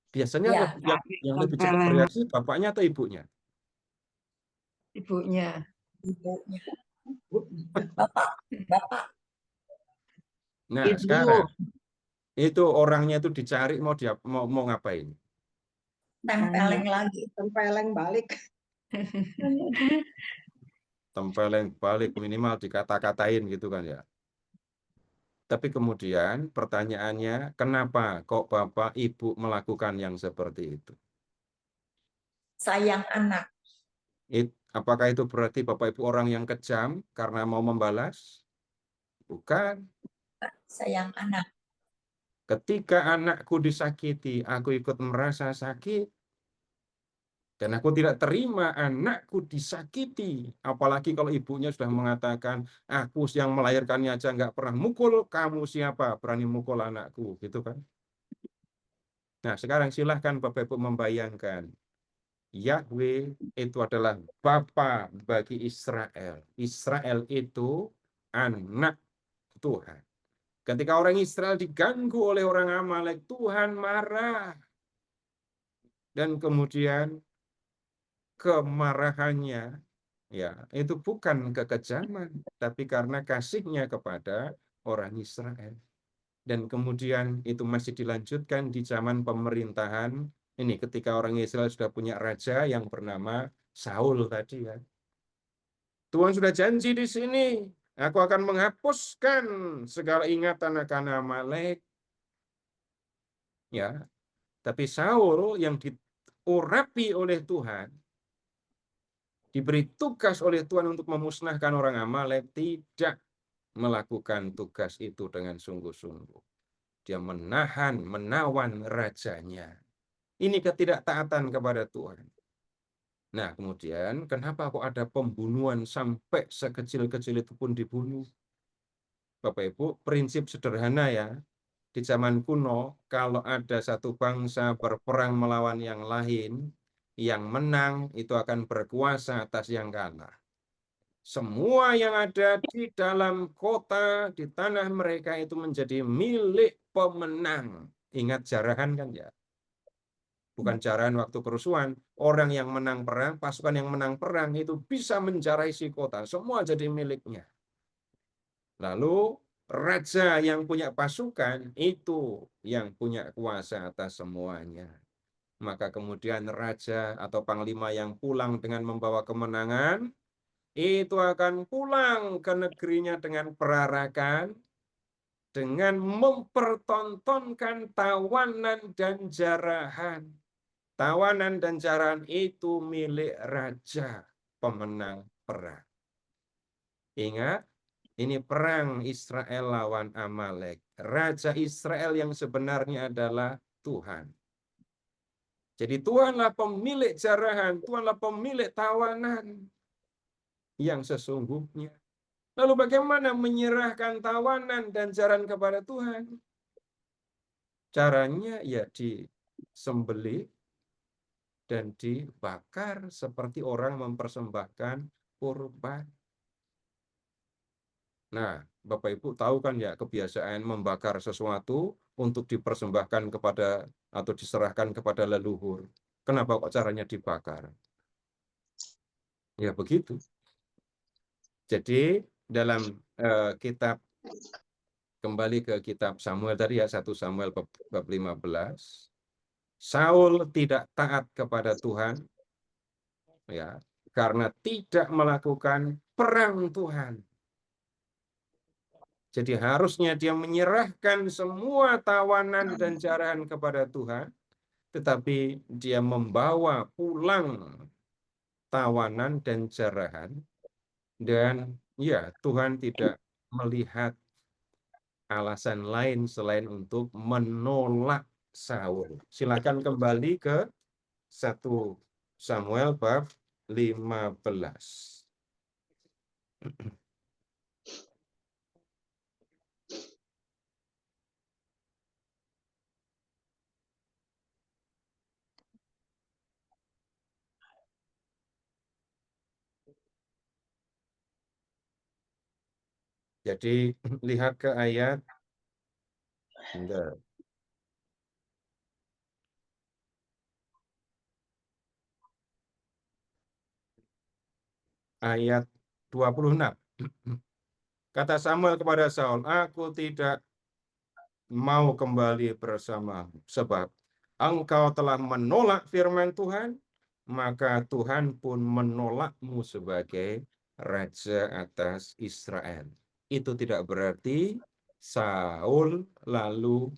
Biasanya Ya, yang lebih cepat bereaksi bapaknya atau ibunya? ibunya. Ibunya. Bapak. Nah, Ibu. sekarang itu orangnya itu dicari mau ngapain? Tempeleng lagi. Tempeleng balik. Tempeleng balik minimal dikata-katain gitu kan ya. Tapi kemudian pertanyaannya, kenapa kok Bapak Ibu melakukan yang seperti itu? Sayang anak. Apakah itu berarti Bapak Ibu orang yang kejam karena mau membalas? Bukan. Sayang anak. Ketika anakku disakiti, aku ikut merasa sakit. Dan aku tidak terima anakku disakiti. Apalagi kalau ibunya sudah mengatakan, aku yang melahirkannya aja nggak pernah mukul, kamu siapa berani mukul anakku, gitu kan? Nah, sekarang silahkan Bapak Ibu membayangkan, Yahweh itu adalah Bapa bagi Israel. Israel itu anak Tuhan. Ketika orang Israel diganggu oleh orang Amalek, Tuhan marah. Dan kemudian kemarahannya Ya, itu bukan kekejaman, tapi karena kasihnya kepada orang Israel. Dan kemudian itu masih dilanjutkan di zaman pemerintahan ini ketika orang Israel sudah punya raja yang bernama Saul tadi ya. Tuhan sudah janji di sini, aku akan menghapuskan segala ingatan akan Amalek. Ya, tapi Saul yang diurapi oleh Tuhan, diberi tugas oleh Tuhan untuk memusnahkan orang Amalek, tidak melakukan tugas itu dengan sungguh-sungguh. Dia menawan rajanya. Ini ketidaktaatan kepada Tuhan. Nah, kemudian kenapa kok ada pembunuhan sampai sekecil-kecil itu pun dibunuh? Bapak Ibu, prinsip sederhana ya. Di zaman kuno, kalau ada satu bangsa berperang melawan yang lain, yang menang itu akan berkuasa atas yang kalah. Semua yang ada di dalam kota, di tanah mereka itu menjadi milik pemenang. Ingat jarahan kan ya? Bukan jarahan waktu kerusuhan. Orang yang menang perang, pasukan yang menang perang itu bisa menjarahi si kota. Semua jadi miliknya. Lalu raja yang punya pasukan itu yang punya kuasa atas semuanya. Maka kemudian raja atau panglima yang pulang dengan membawa kemenangan, itu akan pulang ke negerinya dengan perarakan, dengan mempertontonkan tawanan dan jarahan. Tawanan dan jarahan itu milik raja pemenang perang. Ingat, ini perang Israel lawan Amalek. Raja Israel yang sebenarnya adalah Tuhan. Jadi Tuhanlah pemilik jarahan, Tuhanlah pemilik tawanan yang sesungguhnya. Lalu bagaimana menyerahkan tawanan dan jarahan kepada Tuhan? Caranya ya disembelih dan dibakar seperti orang mempersembahkan kurban. Nah, Bapak Ibu tahu kan ya kebiasaan membakar sesuatu untuk dipersembahkan kepada atau diserahkan kepada leluhur. Kenapa kok caranya dibakar? Ya begitu. Jadi dalam kitab, kembali ke kitab Samuel tadi ya, 1 Samuel bab 15, Saul tidak taat kepada Tuhan ya karena tidak melakukan perang Tuhan. Jadi harusnya dia menyerahkan semua tawanan dan jarahan kepada Tuhan, tetapi dia membawa pulang tawanan dan jarahan, dan ya Tuhan tidak melihat alasan lain selain untuk menolak Saul. Silakan kembali ke 1 Samuel bab 15. Jadi lihat ke ayat ayat 26. Kata Samuel kepada Saul, aku tidak mau kembali bersamamu, sebab engkau telah menolak firman Tuhan, maka Tuhan pun menolakmu sebagai raja atas Israel. Itu tidak berarti Saul lalu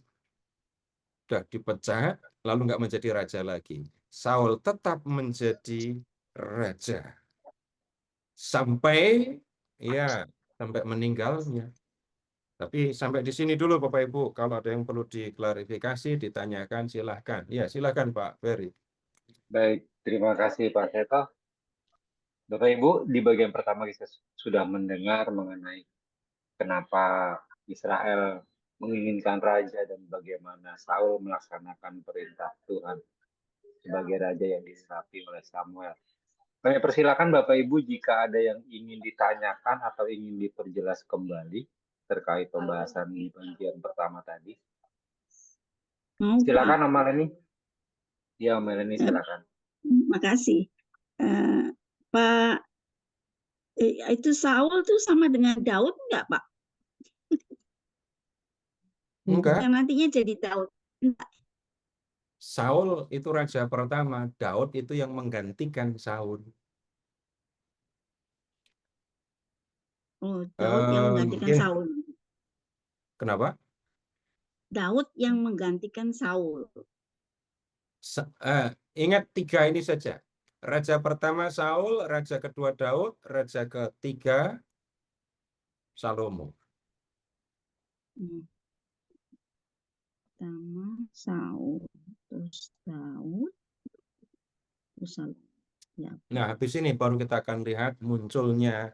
sudah dipecat, lalu nggak menjadi raja lagi. Saul tetap menjadi raja sampai sampai meninggalnya. Tapi sampai di sini dulu Bapak Ibu. Kalau ada yang perlu diklarifikasi, ditanyakan, silahkan. Ya, silahkan Pak Ferry. Baik, terima kasih Pak Seto. Bapak Ibu, di bagian pertama kita sudah mendengar mengenai kenapa Israel menginginkan raja dan bagaimana Saul melaksanakan perintah Tuhan sebagai raja yang diurapi oleh Samuel. Kami persilakan Bapak Ibu jika ada yang ingin ditanyakan atau ingin diperjelas kembali terkait pembahasan di bagian pertama tadi. Silakan Om Meleni. Ya, Om Meleni silakan. Makasih. Pak Itu Saul tuh sama dengan Daud enggak, Pak? Enggak, Yang nantinya jadi Daud. Enggak. Saul itu raja pertama, Daud itu yang menggantikan Saul. Oh, Daud yang menggantikan Mungkin Saul. kenapa? Daud yang menggantikan Saul. Ingat 3 ini saja. Raja pertama Saul, raja kedua Daud, raja ketiga Salomo. Pertama Saul, terus Daud, terus Saul. Ya. Nah, habis ini baru kita akan lihat munculnya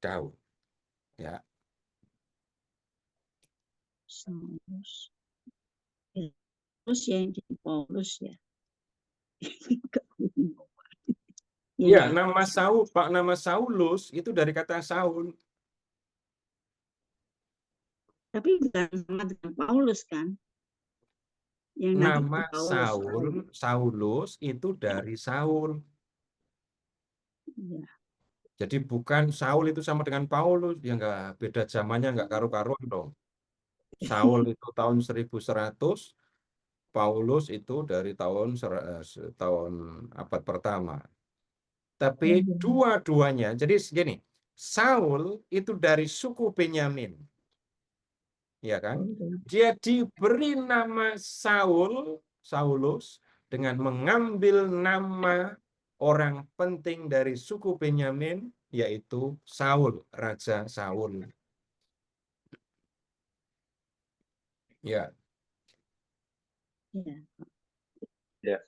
Daud. Ya. Saulus. Terus ya yang jadi Paulus ya. Ya, nama Saul, Pak, nama Saulus itu dari kata Saul. Tapi bukan sama dengan Paulus kan? Yang nanti Nama Paulus. Saulus itu dari Saul. Ya. Jadi bukan Saul itu sama dengan Paulus, ya enggak, beda zamannya enggak karu-karuan dong. Saul itu tahun 1100, Paulus itu dari tahun abad pertama. Tapi dua-duanya, jadi segini, Saul itu dari suku Benyamin. Ya kan? Dia diberi nama Saulus dengan mengambil nama orang penting dari suku Benyamin, yaitu Saul, Raja Saul. Ya. Ya,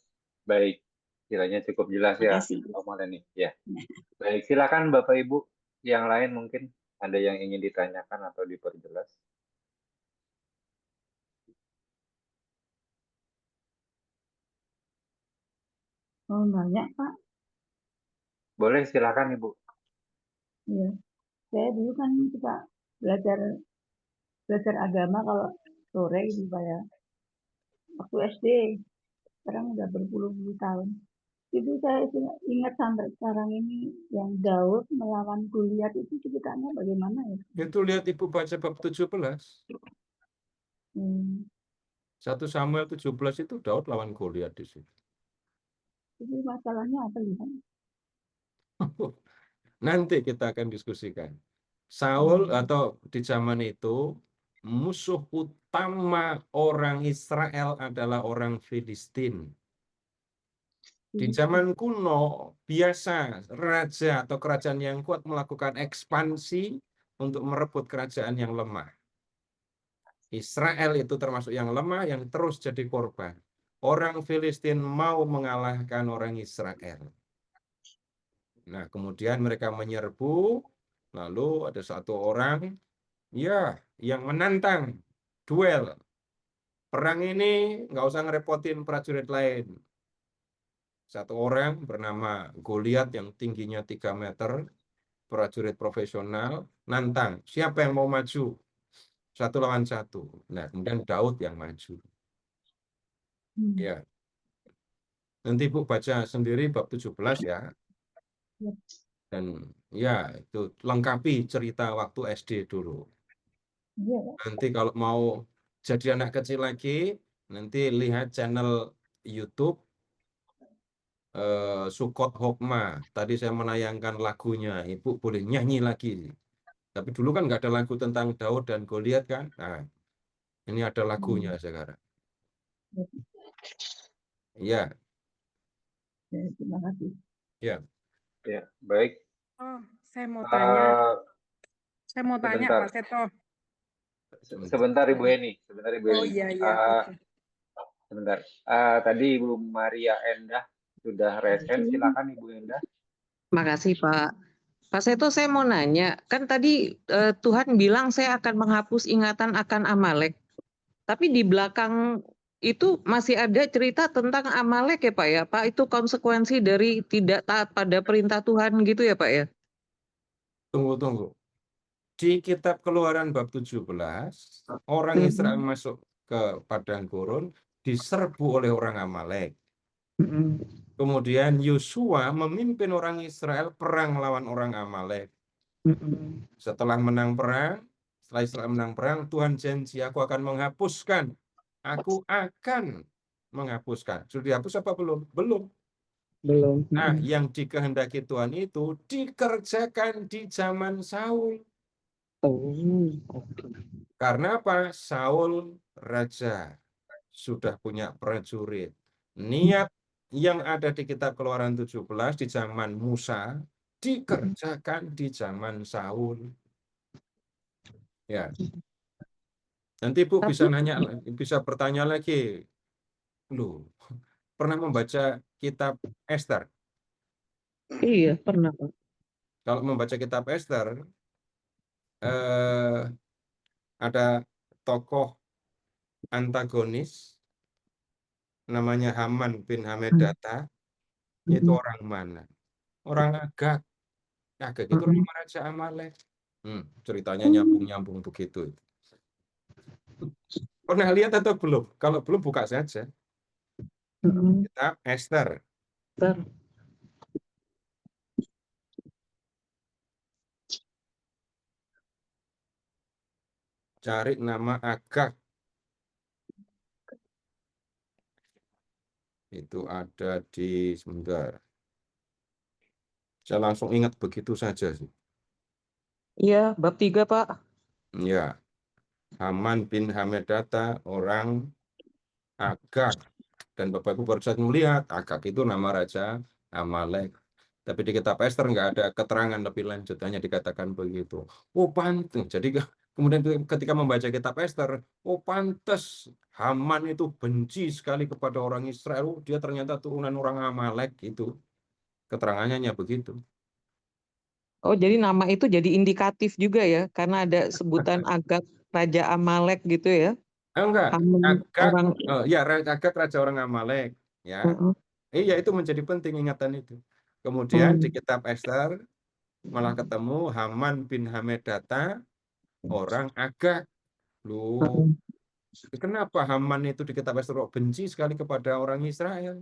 baik. Kiranya cukup jelas ya, Om Maleni. Ya. Baik, silakan Bapak Ibu yang lain mungkin ada yang ingin ditanyakan atau diperjelas. Oh, banyak, Pak. Boleh, silakan Ibu. Iya. Saya dulu kan suka belajar agama kalau sore gitu, Pak ya. Waktu SD, sekarang udah berpuluh-puluh tahun. Itu saya ingat sampai sekarang ini yang Daud melawan Goliat itu ceritanya bagaimana ya? Itu lihat Ibu baca bab 17. 1 Samuel 17 itu Daud lawan Goliat di situ. Itu masalahnya apa ya? Nanti kita akan diskusikan. Saul atau di zaman itu musuh utama orang Israel adalah orang Filistin. Di zaman kuno biasa raja atau kerajaan yang kuat melakukan ekspansi untuk merebut kerajaan yang lemah. Israel itu termasuk yang lemah yang terus jadi korban. Orang Filistin mau mengalahkan orang Israel. Nah, kemudian mereka menyerbu, lalu ada satu orang yang menantang duel. Perang ini nggak usah ngerepotin prajurit lain. Satu orang bernama Goliat yang tingginya 3 meter, prajurit profesional, nantang. Siapa yang mau maju? 1 lawan 1. Nah, kemudian Daud yang maju. Ya. Nanti Ibu baca sendiri bab 17 ya. Dan ya, itu lengkapi cerita waktu SD dulu. Nanti kalau mau jadi anak kecil lagi, nanti lihat channel YouTube Sukot Hokma. Tadi saya menayangkan lagunya, Ibu boleh nyanyi lagi. Tapi dulu kan nggak ada lagu tentang Daud dan Goliat kan. Nah, ini ada lagunya sekarang. Ya. Terima kasih. Ya. Ya, baik. Oh, saya mau tanya. Saya mau tanya sebentar. Pak Seto. Sebentar Ibu Eni. Oh iya. Okay. Sebentar. Tadi Ibu Maria Endah sudah resen. Silakan Ibu Endah. Makasih Pak. Pak Seto, saya mau nanya. Kan tadi Tuhan bilang saya akan menghapus ingatan akan Amalek. Tapi di belakang itu masih ada cerita tentang Amalek ya Pak ya? Pak, itu konsekuensi dari tidak taat pada perintah Tuhan gitu ya Pak ya? Tunggu. Di kitab Keluaran bab 17, orang Israel masuk ke padang gurun, diserbu oleh orang Amalek. Kemudian Yosua memimpin orang Israel perang lawan orang Amalek. Setelah menang perang, setelah menang perang, Tuhan janji aku akan menghapuskan. Aku akan menghapuskan. Sudah dihapus apa belum? Belum. Belum. Nah, yang dikehendaki Tuhan itu dikerjakan di zaman Saul. Oh, oke. Karena apa? Saul raja sudah punya prajurit. Niat yang ada di kitab Keluaran 17 di zaman Musa dikerjakan di zaman Saul. Ya. Nanti Bu bisa bisa bertanya lagi. Loh, pernah membaca kitab Esther? Iya, pernah, Pak. Kalau membaca kitab Esther, ada tokoh antagonis namanya Haman bin Hamedata. Itu orang mana? Orang Agag. Agag itu nama Raja Amalek. Ceritanya nyambung-nyambung begitu. Pernah lihat atau belum? Kalau belum, buka saja kitab Esther. Cari nama Agag. Itu ada di, sebentar. Saya langsung ingat begitu saja sih. Iya, bab 3, Pak. Ya, Haman bin Hamedata, orang Agag. Dan Bapak Ibu baru saja melihat, Agag itu nama Raja Amalek. Tapi di kitab Esther nggak ada keterangan lebih lanjut, hanya dikatakan begitu. Oh, pantas. Jadi kemudian ketika membaca kitab Esther, oh pantas Haman itu benci sekali kepada orang Israel. Oh, dia ternyata turunan orang Amalek itu. Keterangannya hanya begitu. Oh, jadi nama itu jadi indikatif juga ya, karena ada sebutan Agag Raja Amalek gitu ya. Enggak, Haman Agag, orang. ya Agag Raja orang Amalek. Ya, iya itu menjadi penting ingatan itu. Kemudian di kitab Esther malah ketemu Haman bin Hamedata, orang Agag. Loh, kenapa Haman itu di kitab Esther kok benci sekali kepada orang Israel?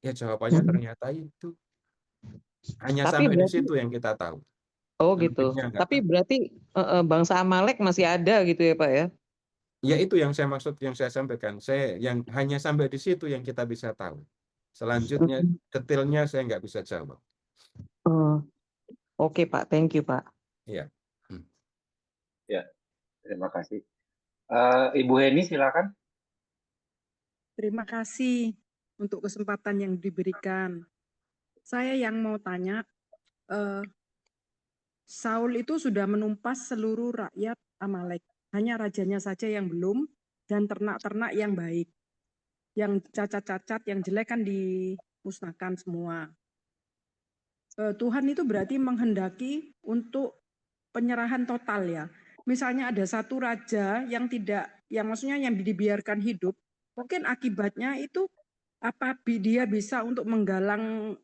Ya jawabannya ternyata itu. Hanya Tapi sampai di berarti, situ yang kita tahu. oh gitu. Lebihnya enggak Tapi tahu. berarti bangsa Amalek masih ada gitu ya, Pak ya? Ya itu yang saya maksud, yang saya sampaikan. Saya yang hanya sampai di situ yang kita bisa tahu. Selanjutnya detailnya saya nggak bisa jawab. Oke, Pak. Thank you, Pak. Ya. Ya, terima kasih. Ibu Heni silakan. Terima kasih untuk kesempatan yang diberikan. Saya yang mau tanya, Saul itu sudah menumpas seluruh rakyat Amalek. Hanya rajanya saja yang belum, dan ternak-ternak yang baik. Yang cacat-cacat, yang jelek kan dimusnahkan semua. Tuhan itu berarti menghendaki untuk penyerahan total ya. Misalnya ada satu raja yang tidak, yang maksudnya yang dibiarkan hidup, mungkin akibatnya itu apa dia bisa untuk menggalang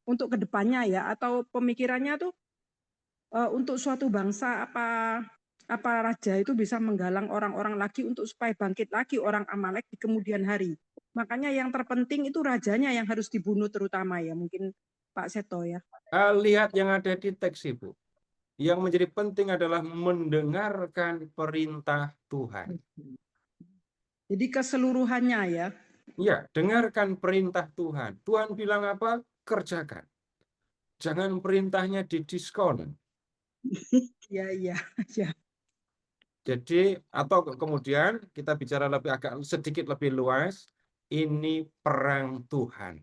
untuk kedepannya ya, atau pemikirannya tuh untuk suatu bangsa apa raja itu bisa menggalang orang-orang lagi untuk supaya bangkit lagi orang Amalek di kemudian hari. Makanya yang terpenting itu rajanya yang harus dibunuh terutama ya, mungkin Pak Seto ya. Lihat yang ada di teks, Ibu. Yang menjadi penting adalah mendengarkan perintah Tuhan. Jadi keseluruhannya ya. Ya, dengarkan perintah Tuhan. Tuhan bilang apa? Kerjakan. Jangan perintahnya didiskon. Iya, iya. Jadi, atau kemudian kita bicara agak sedikit lebih luas, ini perang Tuhan.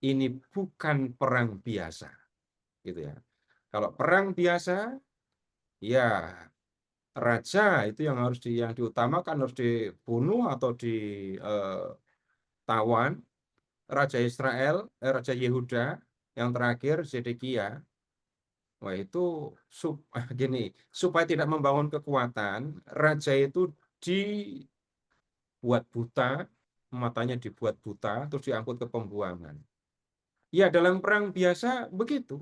Ini bukan perang biasa. Gitu ya. Kalau perang biasa, ya raja itu yang harus yang diutamakan, harus dibunuh atau ditawan. Raja Israel, Raja Yehuda, yang terakhir Zedekia. Wah itu gini, supaya tidak membangun kekuatan, raja itu dibuat buta, matanya dibuat buta, terus diangkut ke pembuangan. Ya dalam perang biasa begitu.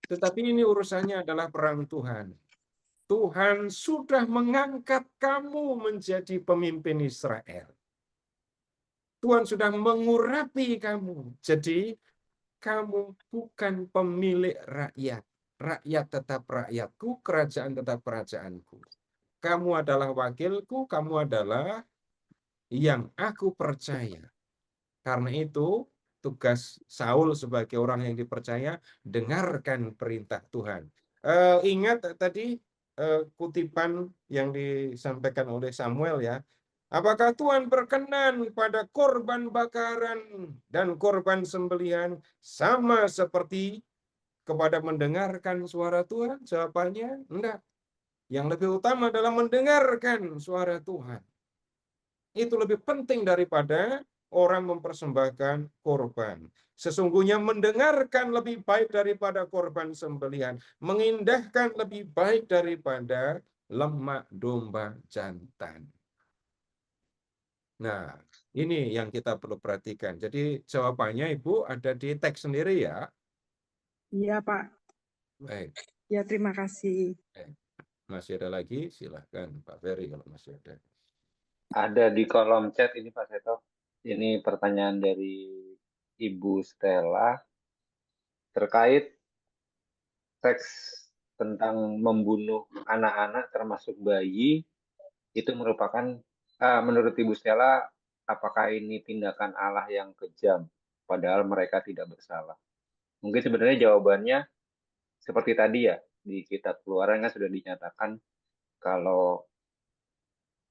Tetapi ini urusannya adalah perang Tuhan. Tuhan sudah mengangkat kamu menjadi pemimpin Israel. Tuhan sudah mengurapi kamu. Jadi kamu bukan pemilik rakyat. rakyat tetap rakyatku, kerajaan tetap kerajaanku. Kamu adalah wakilku, kamu adalah yang aku percaya. Karena itu, tugas Saul sebagai orang yang dipercaya, dengarkan perintah Tuhan. Ingat tadi kutipan yang disampaikan oleh Samuel ya. Apakah Tuhan berkenan pada korban bakaran dan korban sembelihan sama seperti kepada mendengarkan suara Tuhan? Jawabannya enggak. Yang lebih utama adalah mendengarkan suara Tuhan. Itu lebih penting daripada orang mempersembahkan korban. Sesungguhnya mendengarkan lebih baik daripada korban sembelihan. Mengindahkan lebih baik daripada lemak domba jantan. Nah, ini yang kita perlu perhatikan. Jadi jawabannya Ibu ada di teks sendiri ya. Iya, Pak. Baik. Ya, terima kasih. Masih ada lagi? Silahkan Pak Ferry kalau masih ada. Ada di kolom chat ini Pak Seto. Ini pertanyaan dari Ibu Stella terkait teks tentang membunuh anak-anak termasuk bayi. Itu merupakan, menurut Ibu Stella, apakah ini tindakan Allah yang kejam, padahal mereka tidak bersalah? Mungkin sebenarnya jawabannya seperti tadi ya, di kitab Keluaran kan sudah dinyatakan kalau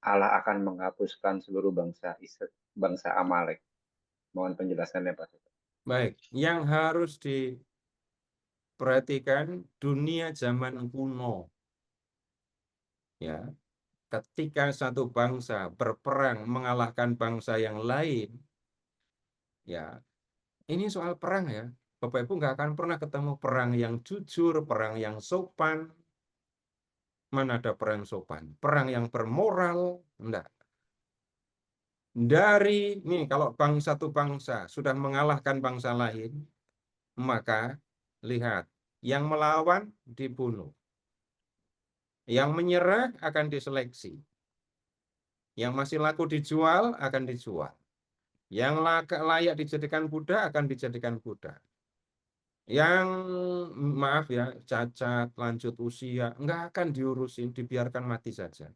Allah akan menghapuskan seluruh bangsa Amalek. Mohon penjelasannya Pak. Baik, yang harus diperhatikan dunia zaman kuno. Ya, ketika satu bangsa berperang mengalahkan bangsa yang lain, ya, ini soal perang ya. Bapak Ibu nggak akan pernah ketemu perang yang jujur, perang yang sopan. Mana ada perang sopan? Perang yang bermoral, enggak. Kalau satu bangsa sudah mengalahkan bangsa lain, maka lihat, yang melawan dibunuh. Yang menyerah akan diseleksi. Yang masih laku dijual akan dijual. Yang layak dijadikan budak akan dijadikan budak. Yang maaf ya, cacat, lanjut usia, nggak akan diurusin, dibiarkan mati saja.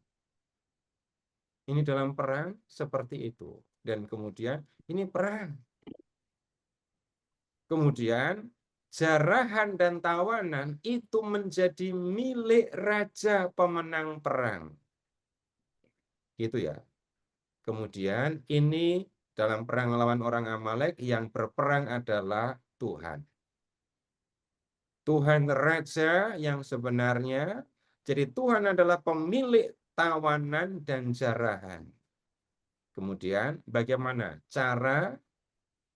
Ini dalam perang seperti itu. Dan kemudian ini perang. Kemudian jarahan dan tawanan itu menjadi milik raja pemenang perang. Gitu ya. Kemudian ini dalam perang melawan orang Amalek yang berperang adalah Tuhan. Tuhan Raja yang sebenarnya, jadi Tuhan adalah pemilik tawanan dan jarahan. Kemudian bagaimana cara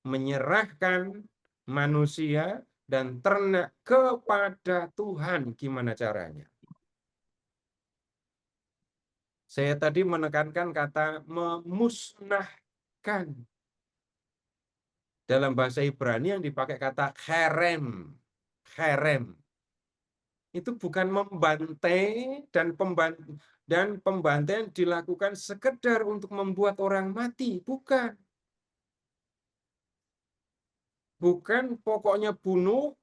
menyerahkan manusia dan ternak kepada Tuhan, gimana caranya? Saya tadi menekankan kata memusnahkan. Dalam bahasa Ibrani yang dipakai kata kherem. Kherem. Itu bukan membantai dan pembantaian dilakukan sekedar untuk membuat orang mati. Bukan. Bukan pokoknya bunuh,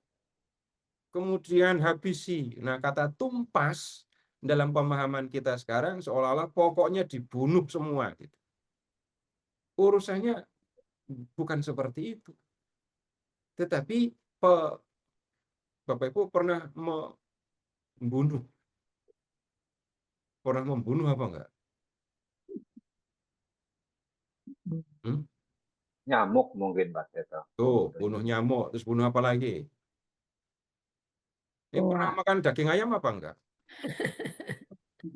kemudian habisi. Nah, kata tumpas dalam pemahaman kita sekarang seolah-olah pokoknya dibunuh semua. Gitu. Urusannya bukan seperti itu. Tetapi Bapak Ibu pernah membunuh? Pernah membunuh apa enggak? Nyamuk mungkin Pak Seto. Tuh, bunuh nyamuk, terus bunuh apa lagi? Ini pernah makan daging ayam apa enggak?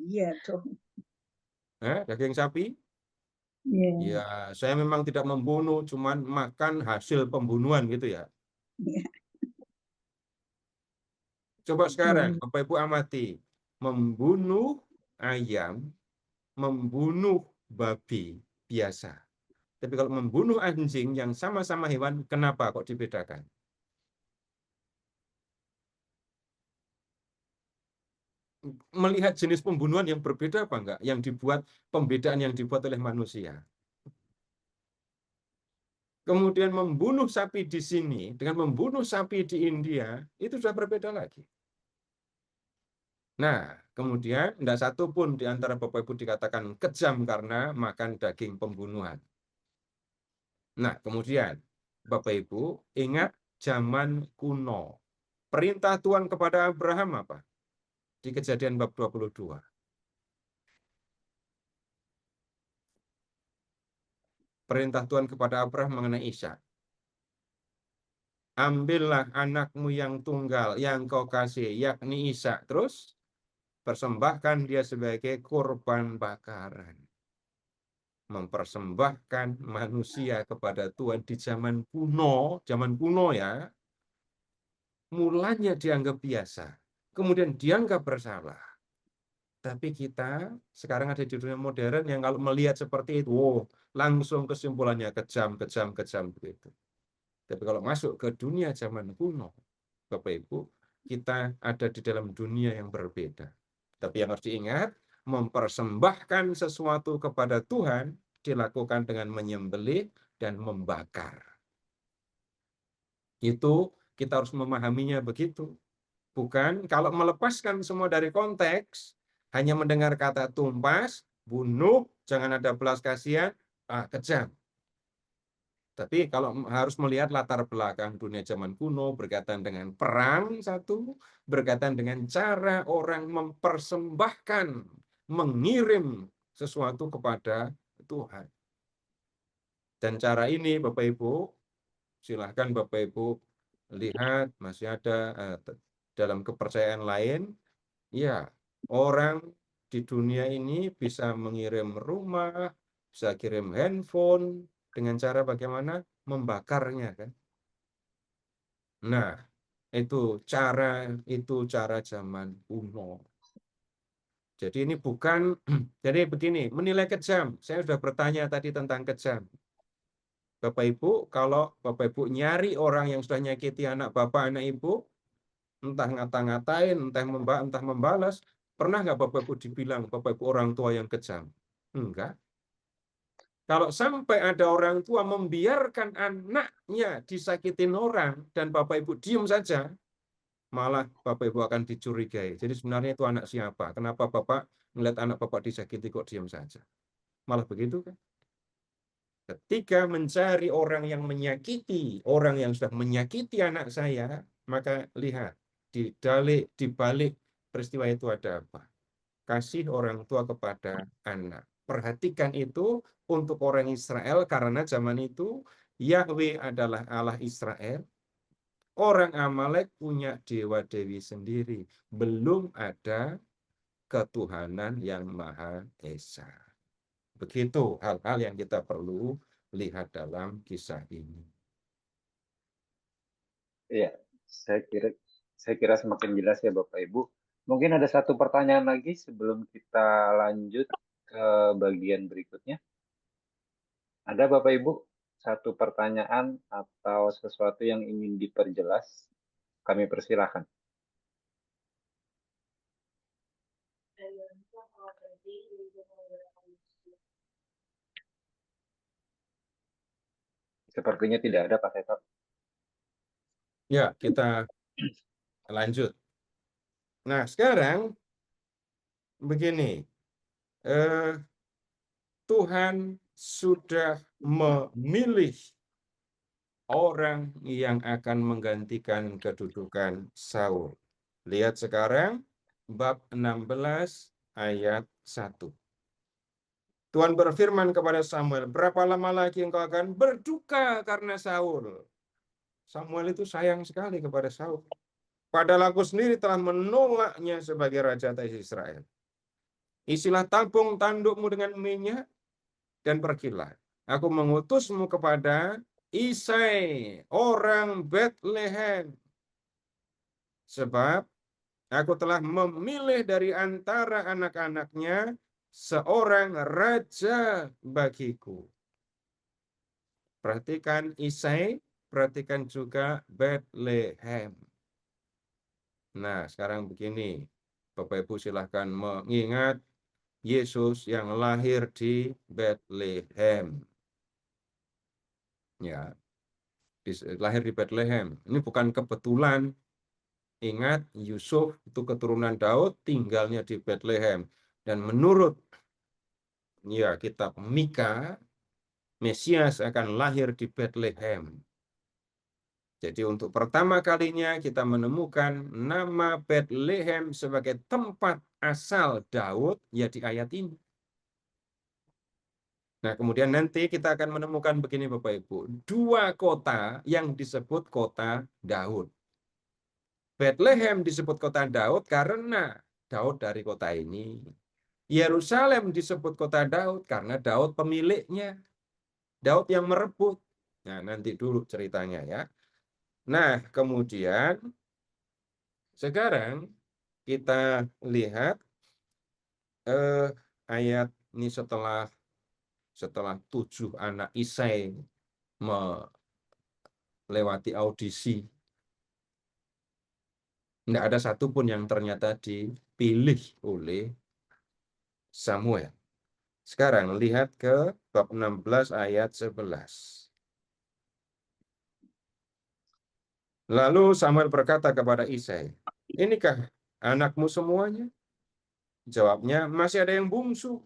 Iya tuh. Daging sapi? Iya. Ya, saya memang tidak membunuh, cuman makan hasil pembunuhan gitu ya. Iya. Coba sekarang, Bapak Ibu amati. Membunuh ayam, membunuh babi, biasa. Tapi kalau membunuh anjing yang sama-sama hewan, kenapa kok dibedakan? Melihat jenis pembunuhan yang berbeda apa enggak? Yang dibuat, pembedaan yang dibuat oleh manusia. Kemudian membunuh sapi di sini dengan membunuh sapi di India, itu sudah berbeda lagi. Nah, kemudian tidak satu pun di antara Bapak Ibu dikatakan kejam karena makan daging pembunuhan. Nah, kemudian Bapak Ibu ingat zaman kuno. Perintah Tuhan kepada Abraham apa? Di Kejadian bab 22. Perintah Tuhan kepada Abraham mengenai Ishak. Ambillah anakmu yang tunggal yang kau kasih, yakni Ishak. Terus persembahkan dia sebagai kurban bakaran. Mempersembahkan manusia kepada Tuhan di zaman kuno ya, mulanya dianggap biasa, kemudian dianggap bersalah. Tapi kita sekarang ada di dunia modern yang kalau melihat seperti itu, langsung kesimpulannya kejam begitu. Tapi kalau masuk ke dunia zaman kuno, Bapak Ibu, kita ada di dalam dunia yang berbeda. Tapi yang harus diingat, mempersembahkan sesuatu kepada Tuhan dilakukan dengan menyembelih dan membakar. Itu kita harus memahaminya begitu. Bukan kalau melepaskan semua dari konteks, hanya mendengar kata tumpas, bunuh, jangan ada belas kasihan, kejam. Tapi kalau harus melihat latar belakang dunia zaman kuno berkaitan dengan perang satu, berkaitan dengan cara orang mempersembahkan, mengirim sesuatu kepada Tuhan. Dan cara ini Bapak Ibu, silahkan Bapak Ibu lihat masih ada dalam kepercayaan lain, ya orang di dunia ini bisa mengirim rumah, bisa kirim handphone, dengan cara bagaimana? Membakarnya kan. Nah, itu cara zaman kuno. Jadi ini bukan, jadi begini, menilai kejam. Saya sudah bertanya tadi tentang kejam. Bapak Ibu, kalau Bapak Ibu nyari orang yang sudah nyakiti anak Bapak, anak Ibu, entah ngata-ngatain, entah membalas, pernah nggak Bapak Ibu dibilang Bapak Ibu orang tua yang kejam? Enggak. Kalau sampai ada orang tua membiarkan anaknya disakitin orang dan Bapak Ibu diem saja, malah Bapak Ibu akan dicurigai. Jadi sebenarnya itu anak siapa? Kenapa Bapak melihat anak Bapak disakiti kok diem saja? Malah begitu kan? Ketika mencari orang yang menyakiti, orang yang sudah menyakiti anak saya, maka lihat di balik peristiwa itu ada apa? Kasih orang tua kepada anak. Perhatikan itu untuk orang Israel karena zaman itu Yahweh adalah Allah Israel. Orang Amalek punya dewa-dewi sendiri. Belum ada ketuhanan yang Maha Esa. Begitu hal-hal yang kita perlu lihat dalam kisah ini. Iya, saya kira semakin jelas ya Bapak Ibu. Mungkin ada satu pertanyaan lagi sebelum kita lanjut ke bagian berikutnya. Ada Bapak Ibu satu pertanyaan atau sesuatu yang ingin diperjelas? Kami persilahkan. Sepertinya tidak ada Pak Seto. Ya, kita lanjut. Nah, sekarang begini. Tuhan sudah memilih orang yang akan menggantikan kedudukan Saul. Lihat sekarang bab 16 ayat 1. Tuhan berfirman kepada Samuel, berapa lama lagi engkau akan berduka karena Saul? Samuel itu sayang sekali kepada Saul. Padahal aku sendiri telah menolaknya sebagai raja atas Israel. Isilah tabung tandukmu dengan minyak dan pergilah. Aku mengutusmu kepada Isai, orang Bethlehem. Sebab aku telah memilih dari antara anak-anaknya seorang raja bagiku. Perhatikan Isai, perhatikan juga Bethlehem. Nah, sekarang begini. Bapak Ibu silahkan mengingat Yesus yang lahir di Bethlehem. Ya, lahir di Bethlehem. Ini bukan kebetulan. Ingat, Yusuf itu keturunan Daud, tinggalnya di Bethlehem. Dan menurut ya kitab Mika, Mesias akan lahir di Bethlehem. Jadi untuk pertama kalinya kita menemukan nama Bethlehem sebagai tempat asal Daud ya di ayat ini. Nah, kemudian nanti kita akan menemukan begini Bapak Ibu, dua kota yang disebut kota Daud. Bethlehem disebut kota Daud karena Daud dari kota ini. Yerusalem disebut kota Daud karena Daud pemiliknya. Daud yang merebut. Nah, nanti dulu ceritanya ya. Nah, kemudian sekarang kita lihat ayat ini setelah 7 anak Isai melewati audisi. Tidak ada satupun yang ternyata dipilih oleh Samuel. Sekarang lihat ke bab 16 ayat 11. Lalu Samuel berkata kepada Isai, "Inikah anakmu semuanya?" Jawabnya, "Masih ada yang bungsu,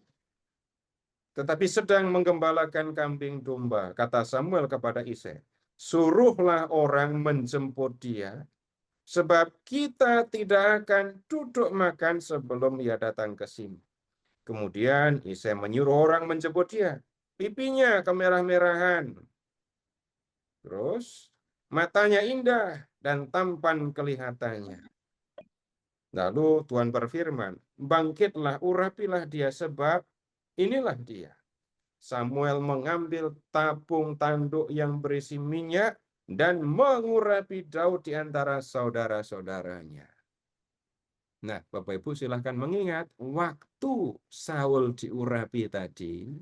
tetapi sedang menggembalakan kambing domba." Kata Samuel kepada Isai, "Suruhlah orang menjemput dia, sebab kita tidak akan duduk makan sebelum ia datang ke sini." Kemudian Isai menyuruh orang menjemput dia. Pipinya kemerah-merahan. Terus matanya indah dan tampan kelihatannya. Lalu Tuhan berfirman, "Bangkitlah, urapilah dia, sebab inilah dia." Samuel mengambil tabung tanduk yang berisi minyak dan mengurapi Daud di antara saudara-saudaranya. Nah, Bapak Ibu silahkan mengingat, waktu Saul diurapi tadi,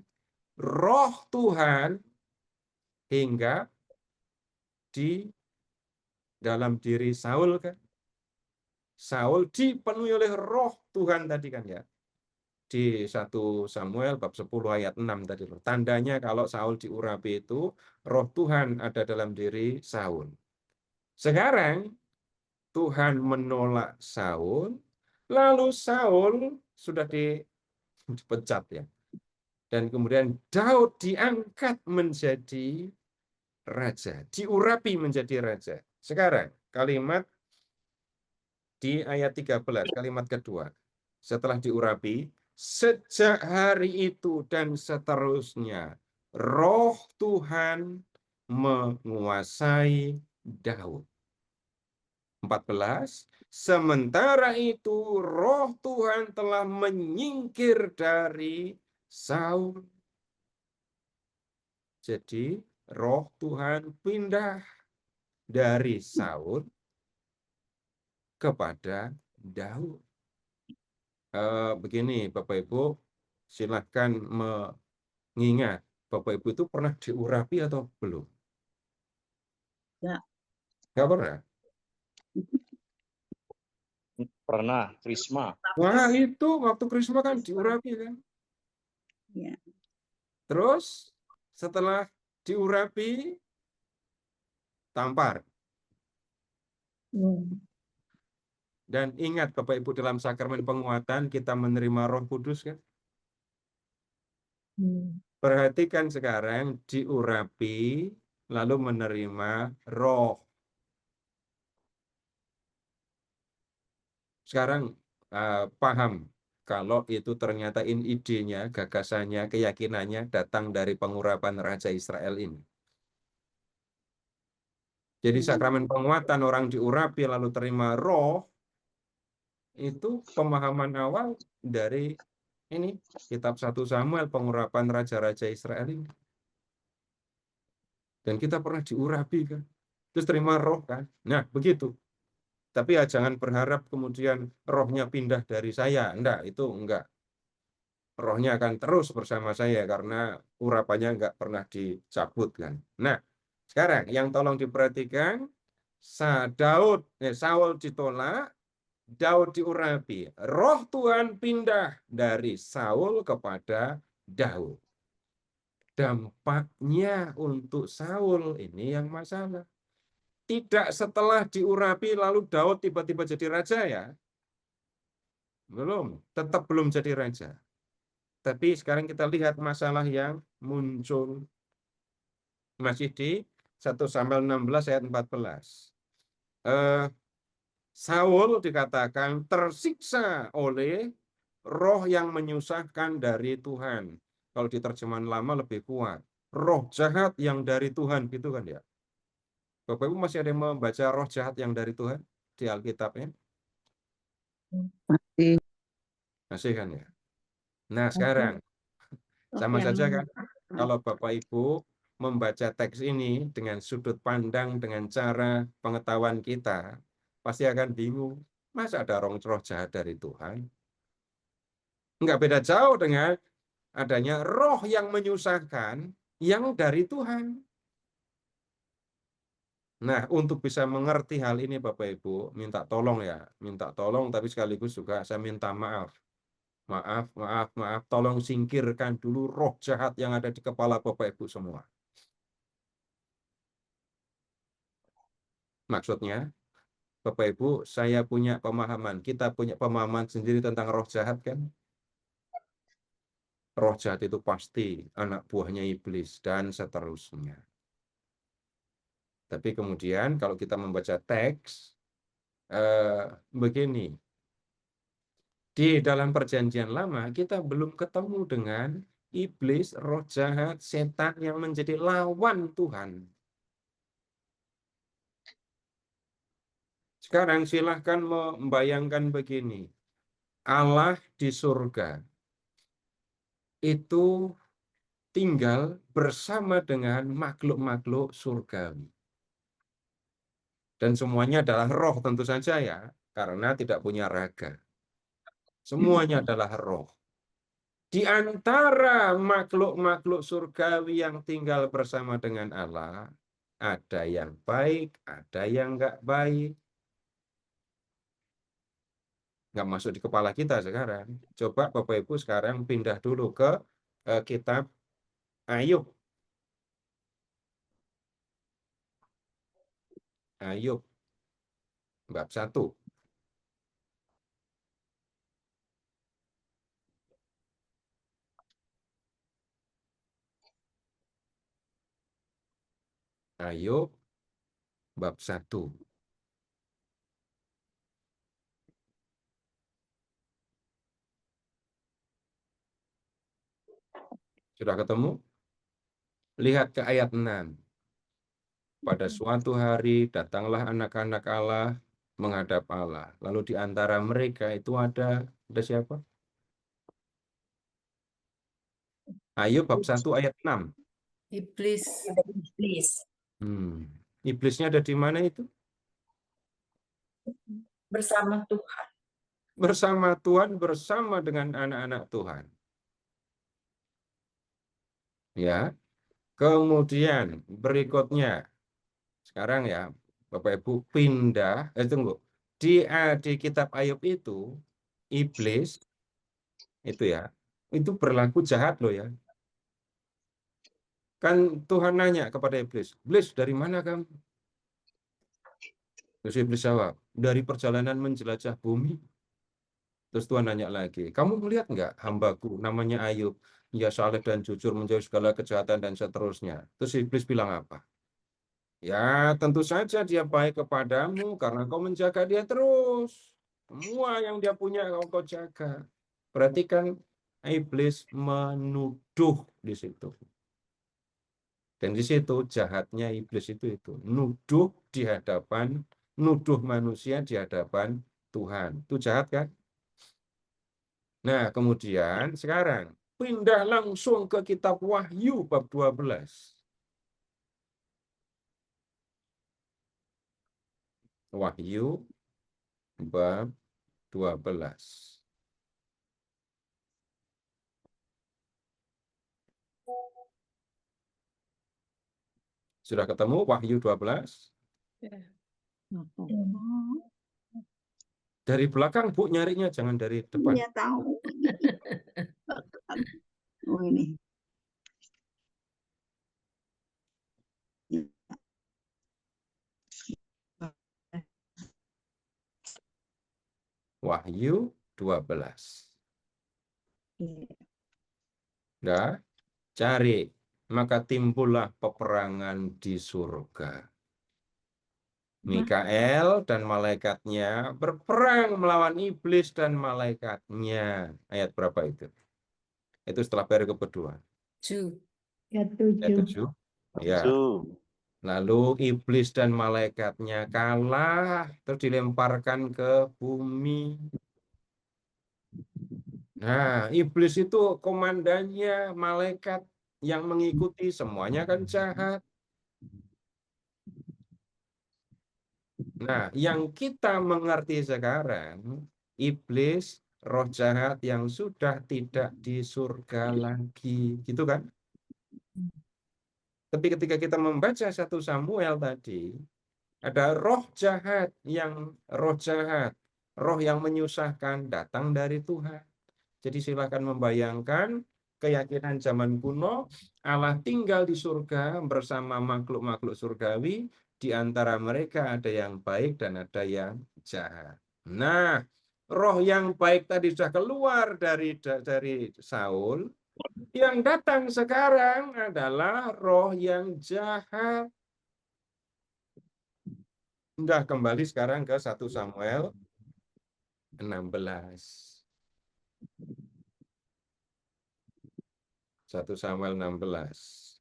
Roh Tuhan hinggap di dalam diri Saul kan. Saul dipenuhi oleh Roh Tuhan tadi kan ya. Di 1 Samuel bab 10 ayat 6 tadi. Tandanya kalau Saul diurapi itu, Roh Tuhan ada dalam diri Saul. Sekarang Tuhan menolak Saul, lalu Saul sudah dipecat ya. Dan kemudian Daud diangkat menjadi raja, diurapi menjadi raja. Sekarang kalimat di ayat 13, kalimat kedua. Setelah diurapi, sejak hari itu dan seterusnya, Roh Tuhan menguasai Daud. 14, sementara itu Roh Tuhan telah menyingkir dari Saul. Jadi Roh Tuhan pindah dari Saul kepada Daud. Begini Bapak Ibu, silahkan mengingat, Bapak Ibu itu pernah diurapi atau belum? Ya. Nggak pernah? Pernah, Krisma. Wah, itu waktu Krisma kan diurapi kan? Ya. Terus setelah diurapi, tampar. Dan ingat Bapak Ibu, dalam sakramen penguatan kita menerima Roh Kudus kan? Perhatikan sekarang, diurapi lalu menerima Roh. Sekarang paham kalau itu ternyata idenya, gagasannya, keyakinannya datang dari pengurapan Raja Israel ini. Jadi sakramen penguatan orang diurapi lalu terima Roh, itu pemahaman awal dari ini kitab 1 Samuel, pengurapan raja-raja Israel ini. Dan kita pernah diurapi kan, terus terima Roh kan. Nah begitu. Tapi ya jangan berharap kemudian rohnya pindah dari saya. Enggak, itu enggak. Rohnya akan terus bersama saya karena urapannya enggak pernah dicabut kan. Nah, sekarang yang tolong diperhatikan, Saul ditolak, Daud diurapi. Roh Tuhan pindah dari Saul kepada Daud. Dampaknya untuk Saul ini yang masalah. Tidak setelah diurapi lalu Daud tiba-tiba jadi raja ya. Belum, tetap belum jadi raja. Tapi sekarang kita lihat masalah yang muncul masih di 1 Samuel 16 ayat 14. Saul dikatakan tersiksa oleh roh yang menyusahkan dari Tuhan. Kalau di terjemahan lama lebih kuat. Roh jahat yang dari Tuhan, gitu kan ya. Bapak Ibu masih ada yang membaca roh jahat yang dari Tuhan di Alkitabnya? Masih. Masih kan ya? Nah sekarang, sama yang saja kan? Kalau Bapak Ibu membaca teks ini dengan sudut pandang, dengan cara pengetahuan kita, pasti akan bingung. Masa ada roh jahat dari Tuhan? Enggak beda jauh dengan adanya roh yang menyusahkan yang dari Tuhan. Nah, untuk bisa mengerti hal ini Bapak Ibu, minta tolong ya. Minta tolong tapi sekaligus juga saya minta maaf. Maaf, tolong singkirkan dulu roh jahat yang ada di kepala Bapak Ibu semua. Maksudnya, Bapak Ibu, saya punya pemahaman, kita punya pemahaman sendiri tentang roh jahat kan? Roh jahat itu pasti anak buahnya iblis dan seterusnya. Tapi kemudian kalau kita membaca teks, begini, di dalam perjanjian lama kita belum ketemu dengan iblis, roh jahat, setan yang menjadi lawan Tuhan. Sekarang silahkan membayangkan begini, Allah di surga itu tinggal bersama dengan makhluk-makhluk surgawi. Dan semuanya adalah roh tentu saja ya, karena tidak punya raga. Semuanya adalah roh. Di antara makhluk-makhluk surgawi yang tinggal bersama dengan Allah, ada yang baik, ada yang nggak baik. Nggak masuk di kepala kita sekarang. Coba Bapak Ibu sekarang pindah dulu ke kitab Ayub. Ayub, bab 1. Ayub, bab 1. Sudah ketemu? Lihat ke ayat 6. Pada suatu hari datanglah anak-anak Allah menghadap Allah. Lalu di antara mereka itu ada siapa? Ayub bab 1 ayat 6. Iblis. Iblisnya ada di mana itu? Bersama Tuhan. Bersama Tuhan, bersama dengan anak-anak Tuhan. Ya. Kemudian berikutnya, sekarang ya, Bapak Ibu pindah, tunggu. Di kitab Ayub itu, iblis itu ya, itu berlaku jahat loh ya. Kan Tuhan nanya kepada iblis, iblis dari mana kamu? Terus iblis jawab, dari perjalanan menjelajah bumi. Terus Tuhan nanya lagi, kamu melihat nggak hambaku namanya Ayub, ia saleh dan jujur menjauhi segala kejahatan dan seterusnya. Terus iblis bilang apa? Ya tentu saja dia baik kepadamu karena kau menjaga dia terus. Semua yang dia punya kau jaga. Berarti kan iblis menuduh di situ. Dan di situ jahatnya iblis itu nuduh di hadapan, nuduh manusia di hadapan Tuhan. Itu jahat kan? Nah, kemudian sekarang pindah langsung ke kitab Wahyu bab 12. Wahyu bab 12. Sudah ketemu Wahyu 12? Dari belakang Bu nyarinya, jangan dari depan. Iya tahu. Oh ini. Wahyu 12. Nah, cari, maka timbullah peperangan di surga. Mikael dan malaikatnya berperang melawan iblis dan malaikatnya. Ayat berapa itu? Itu setelah perikop kedua. 2. Ayat Ayat 7. 7. Ya. Lalu iblis dan malaikatnya kalah, terus dilemparkan ke bumi. Nah, iblis itu komandannya, malaikat yang mengikuti semuanya kan jahat. Nah, yang kita mengerti sekarang, iblis, roh jahat yang sudah tidak di surga lagi, gitu kan? Tapi ketika kita membaca 1 Samuel tadi, ada roh jahat, roh yang menyusahkan datang dari Tuhan. Jadi silakan membayangkan keyakinan zaman kuno, Allah tinggal di surga bersama makhluk-makhluk surgawi, di antara mereka ada yang baik dan ada yang jahat. Nah, roh yang baik tadi sudah keluar dari Saul, yang datang sekarang adalah roh yang jahat. Sudah kembali sekarang ke 1 Samuel 16. 1 Samuel 16.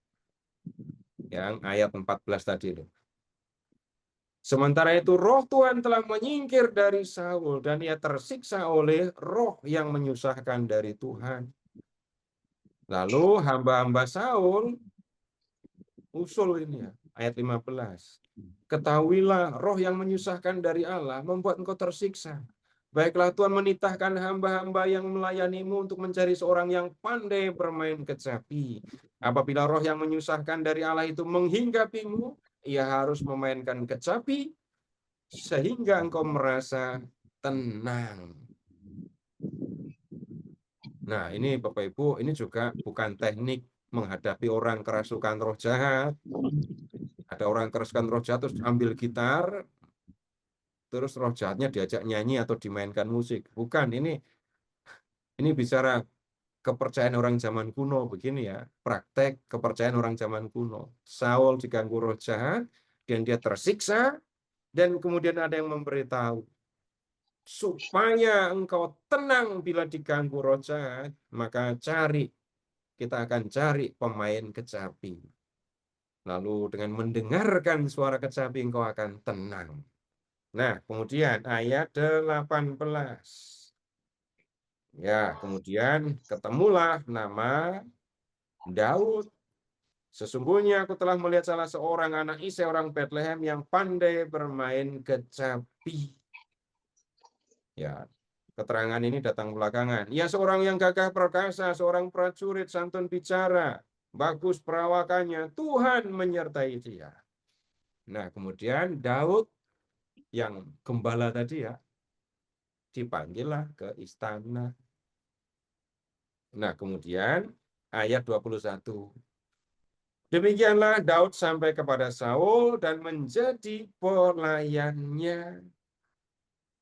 Yang ayat 14 tadi itu. Sementara itu roh Tuhan telah menyingkir dari Saul dan ia tersiksa oleh roh yang menyusahkan dari Tuhan. Lalu hamba-hamba Saul usul ini ya, ayat 15. Ketahuilah roh yang menyusahkan dari Allah membuat engkau tersiksa. Baiklah Tuhan menitahkan hamba-hamba yang melayanimu untuk mencari seorang yang pandai bermain kecapi. Apabila roh yang menyusahkan dari Allah itu menghinggapimu, ia harus memainkan kecapi sehingga engkau merasa tenang. Nah, ini Bapak Ibu, ini juga bukan teknik menghadapi orang kerasukan roh jahat. Ada orang kerasukan roh jahat terus ambil gitar, terus roh jahatnya diajak nyanyi atau dimainkan musik. Bukan, ini bicara kepercayaan orang zaman kuno begini ya, praktek kepercayaan orang zaman kuno. Saul diganggu roh jahat dan dia tersiksa, dan kemudian ada yang memberitahu, supaya engkau tenang bila diganggu roh jahat, maka kita akan cari pemain kecapi. Lalu dengan mendengarkan suara kecapi engkau akan tenang. Nah, kemudian ayat 18. Ya, kemudian ketemulah nama Daud. Sesungguhnya aku telah melihat salah seorang anak Isai orang Bethlehem yang pandai bermain kecapi. Ya, keterangan ini datang belakangan. Ia seorang yang gagah perkasa, seorang prajurit, santun bicara, bagus perawakannya, Tuhan menyertai dia. Nah, kemudian Daud yang gembala tadi ya, dipanggillah ke istana. Nah, kemudian ayat 21. Demikianlah Daud sampai kepada Saul dan menjadi pelayannya.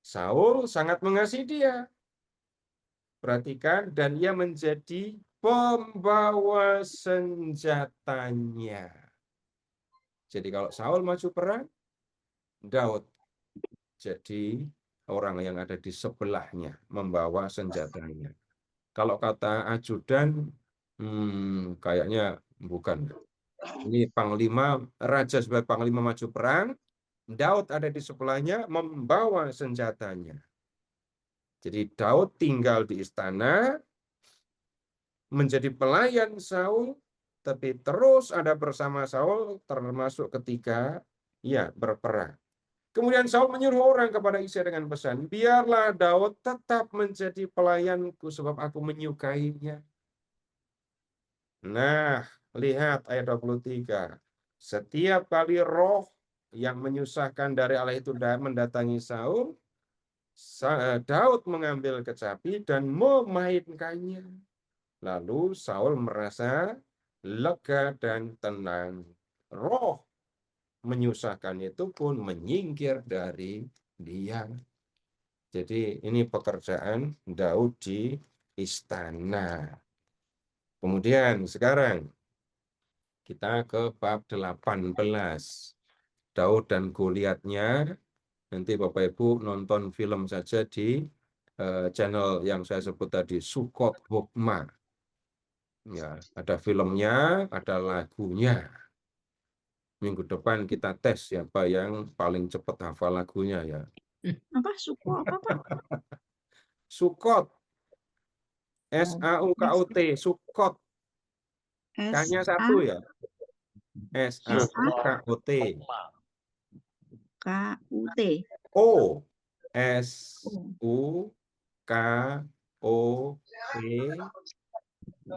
Saul sangat mengasihi dia. Perhatikan, dan ia menjadi pembawa senjatanya. Jadi kalau Saul maju perang, Daud jadi orang yang ada di sebelahnya, membawa senjatanya. Kalau kata ajudan, kayaknya bukan. Ini panglima, raja sebagai panglima maju perang, Daud ada di sebelahnya membawa senjatanya. Jadi Daud tinggal di istana, menjadi pelayan Saul, tapi terus ada bersama Saul, termasuk ketika berperang. Kemudian Saul menyuruh orang kepada Isai dengan pesan, biarlah Daud tetap menjadi pelayanku sebab aku menyukainya. Nah, lihat ayat 23. Setiap kali roh yang menyusahkan dari Allah itu mendatangi Saul, Daud mengambil kecapi dan memainkannya. Lalu Saul merasa lega dan tenang. Roh menyusahkan itu pun menyingkir dari dia. Jadi ini pekerjaan Daud di istana. Kemudian sekarang kita ke bab 18. Daud dan Goliatnya. Nanti Bapak Ibu nonton film saja di channel yang saya sebut tadi, Sukot Hokmah. Ya, ada filmnya, ada lagunya. Minggu depan kita tes siapa yang paling cepat hafal lagunya ya. Apa suku apa Pak? Sukot, S-A-U-K-O-T, Sukot. K-nya satu ya. S-A-U-K-O-T. K-U-T. O, S-U-K-O-T.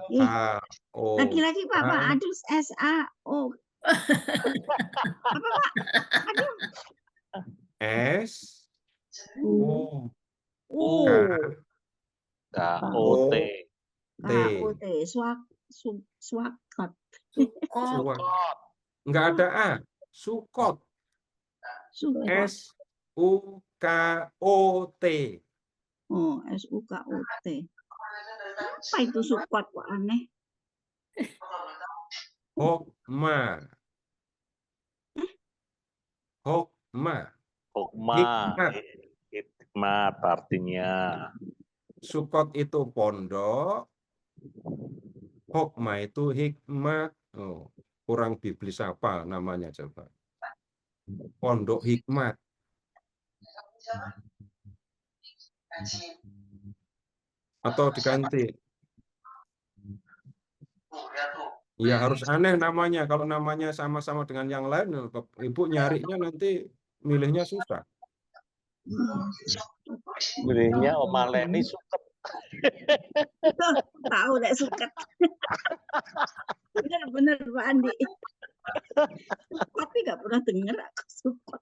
Ih, K-O. lagi-lagi Pak, aduh S-A-O. Apa Pak? Aduh. S-U. K-O-T. K-U-T. Swakot. Suwak. Enggak ada A. Sukot. S-U-K-O-T. Oh, S-U-K-O-T. Apa itu sukot kok aneh? Hokmah. Hokmah. Hikmah. Hikmat artinya. Sukot itu pondok. Hokmah itu hikmat. Oh, kurang biblis apa namanya coba? Pondok hikmat. Atau diganti. Ya harus aneh namanya. Kalau namanya sama-sama dengan yang lain, Ibu nyarinya nanti milihnya susah. Milihnya Oma Leni Suket. Tahu deh suket. Bener-bener Pak Andi. Tapi nggak pernah dengar aku sukot.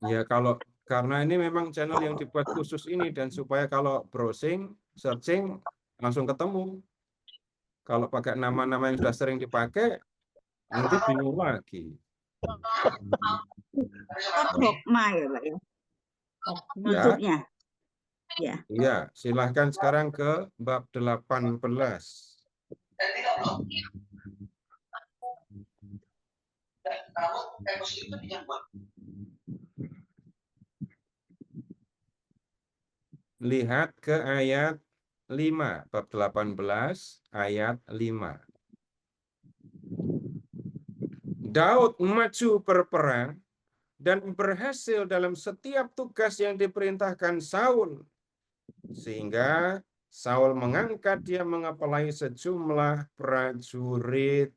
Ya kalau karena ini memang channel yang dibuat khusus ini dan supaya kalau browsing, searching langsung ketemu. Kalau pakai nama-nama yang sudah sering dipakai, nanti bingung lagi. Hokmah ya Pak ya. Maksudnya. Ya. Iya, silahkan sekarang ke bab 18. Lihat ke ayat 5, bab 18 ayat 5. Daud maju berperang dan berhasil dalam setiap tugas yang diperintahkan Saul. Sehingga Saul mengangkat dia mengepalai sejumlah prajurit.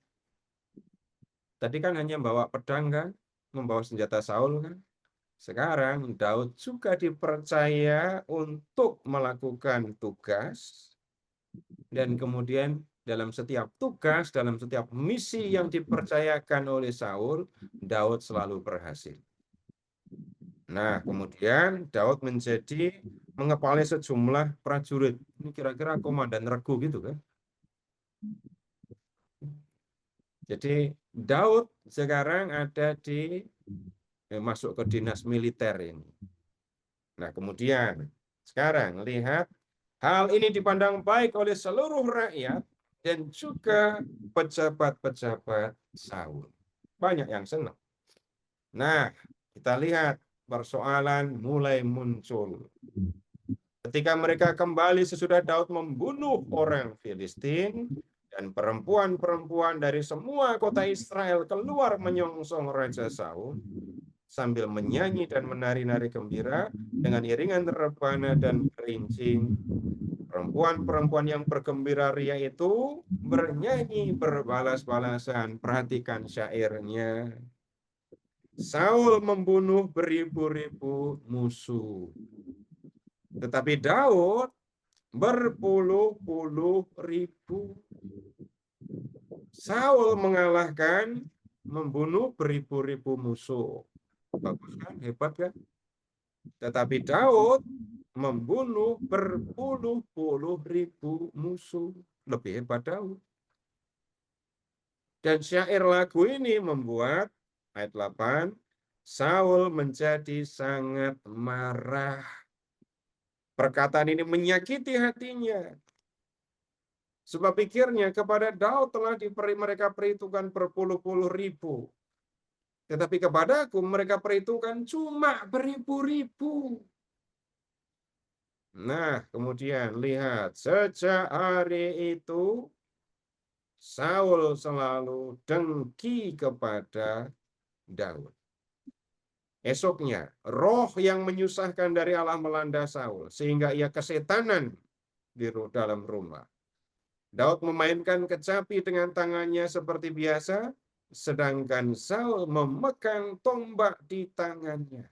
Tadi kan hanya bawa pedang kan, membawa senjata Saul kan. Sekarang Daud juga dipercaya untuk melakukan tugas. Dan kemudian dalam setiap tugas, dalam setiap misi yang dipercayakan oleh Saul, Daud selalu berhasil. Nah, kemudian Daud menjadi mengepalai sejumlah prajurit. Ini kira-kira komandan regu gitu kan. Jadi Daud sekarang ada di masuk ke dinas militer ini. Nah, kemudian sekarang lihat hal ini dipandang baik oleh seluruh rakyat dan juga pejabat-pejabat Saul. Banyak yang senang. Nah, kita lihat persoalan mulai muncul. Ketika mereka kembali sesudah Daud membunuh orang Filistin dan perempuan-perempuan dari semua kota Israel keluar menyongsong Raja Saul sambil menyanyi dan menari-nari gembira dengan iringan rebana dan kerincing. Perempuan-perempuan yang bergembira ria itu bernyanyi berbalas-balasan. Perhatikan syairnya. Saul membunuh beribu-ribu musuh. Tetapi Daud berpuluh-puluh ribu. Saul mengalahkan, membunuh beribu-ribu musuh. Bagus kan? Hebat kan? Tetapi Daud membunuh berpuluh-puluh ribu musuh. Lebih hebat Daud. Dan syair lagu ini membuat, ayat 8, Saul menjadi sangat marah. Perkataan ini menyakiti hatinya. Sebab pikirnya kepada Daud telah mereka perhitungkan berpuluh-puluh ribu. Tetapi kepadaku mereka perhitungkan cuma beribu-ribu. Nah, kemudian lihat, sejak hari itu Saul selalu dengki kepada Daud. Esoknya, roh yang menyusahkan dari Allah melanda Saul, sehingga ia kesetanan di dalam rumah. Daud memainkan kecapi dengan tangannya seperti biasa, sedangkan Saul memegang tombak di tangannya.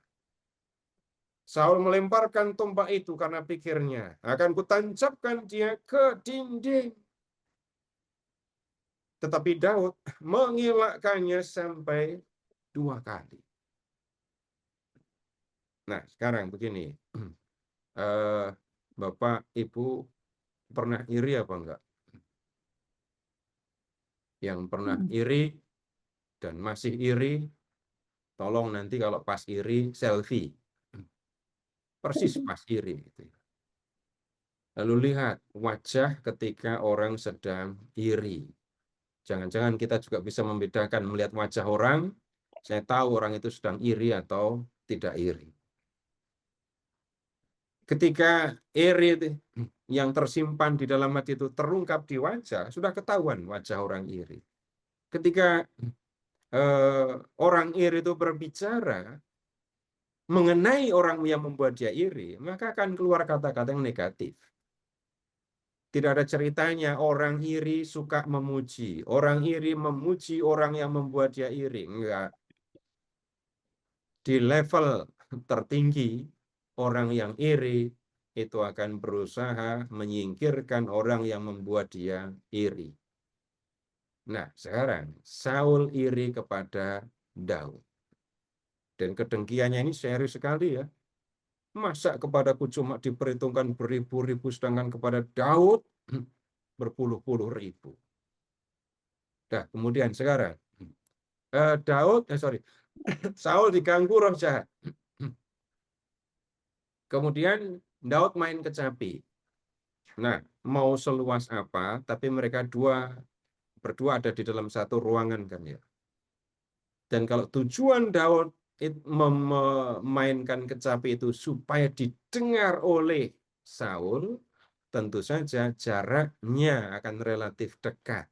Saul melemparkan tombak itu karena pikirnya, akan kutancapkan dia ke dinding. Tetapi Daud mengelakkannya sampai 2 kali. Nah, sekarang begini. Bapak, Ibu pernah iri apa enggak? Yang pernah iri dan masih iri, tolong nanti kalau pas iri, selfie. Persis pas iri. Gitu. Lalu lihat wajah ketika orang sedang iri. Jangan-jangan kita juga bisa membedakan melihat wajah orang, saya tahu orang itu sedang iri atau tidak iri. Ketika iri yang tersimpan di dalam hati itu terungkap di wajah, sudah ketahuan wajah orang iri. Ketika orang iri itu berbicara mengenai orang yang membuat dia iri, maka akan keluar kata-kata yang negatif. Tidak ada ceritanya orang iri suka memuji. Orang iri memuji orang yang membuat dia iri. Enggak. Di level tertinggi, orang yang iri itu akan berusaha menyingkirkan orang yang membuat dia iri. Nah, sekarang Saul iri kepada Daud. Dan kedengkiannya ini serius sekali ya. Masa kepadaku cuma diperhitungkan beribu-ribu, sedangkan kepada Daud berpuluh-puluh ribu. Nah, kemudian sekarang Saul diganggu roh jahat. Kemudian Daud main kecapi. Nah, mau seluas apa, tapi mereka berdua ada di dalam satu ruangan kan ya. Dan kalau tujuan Daud memainkan kecapi itu supaya didengar oleh Saul, tentu saja jaraknya akan relatif dekat.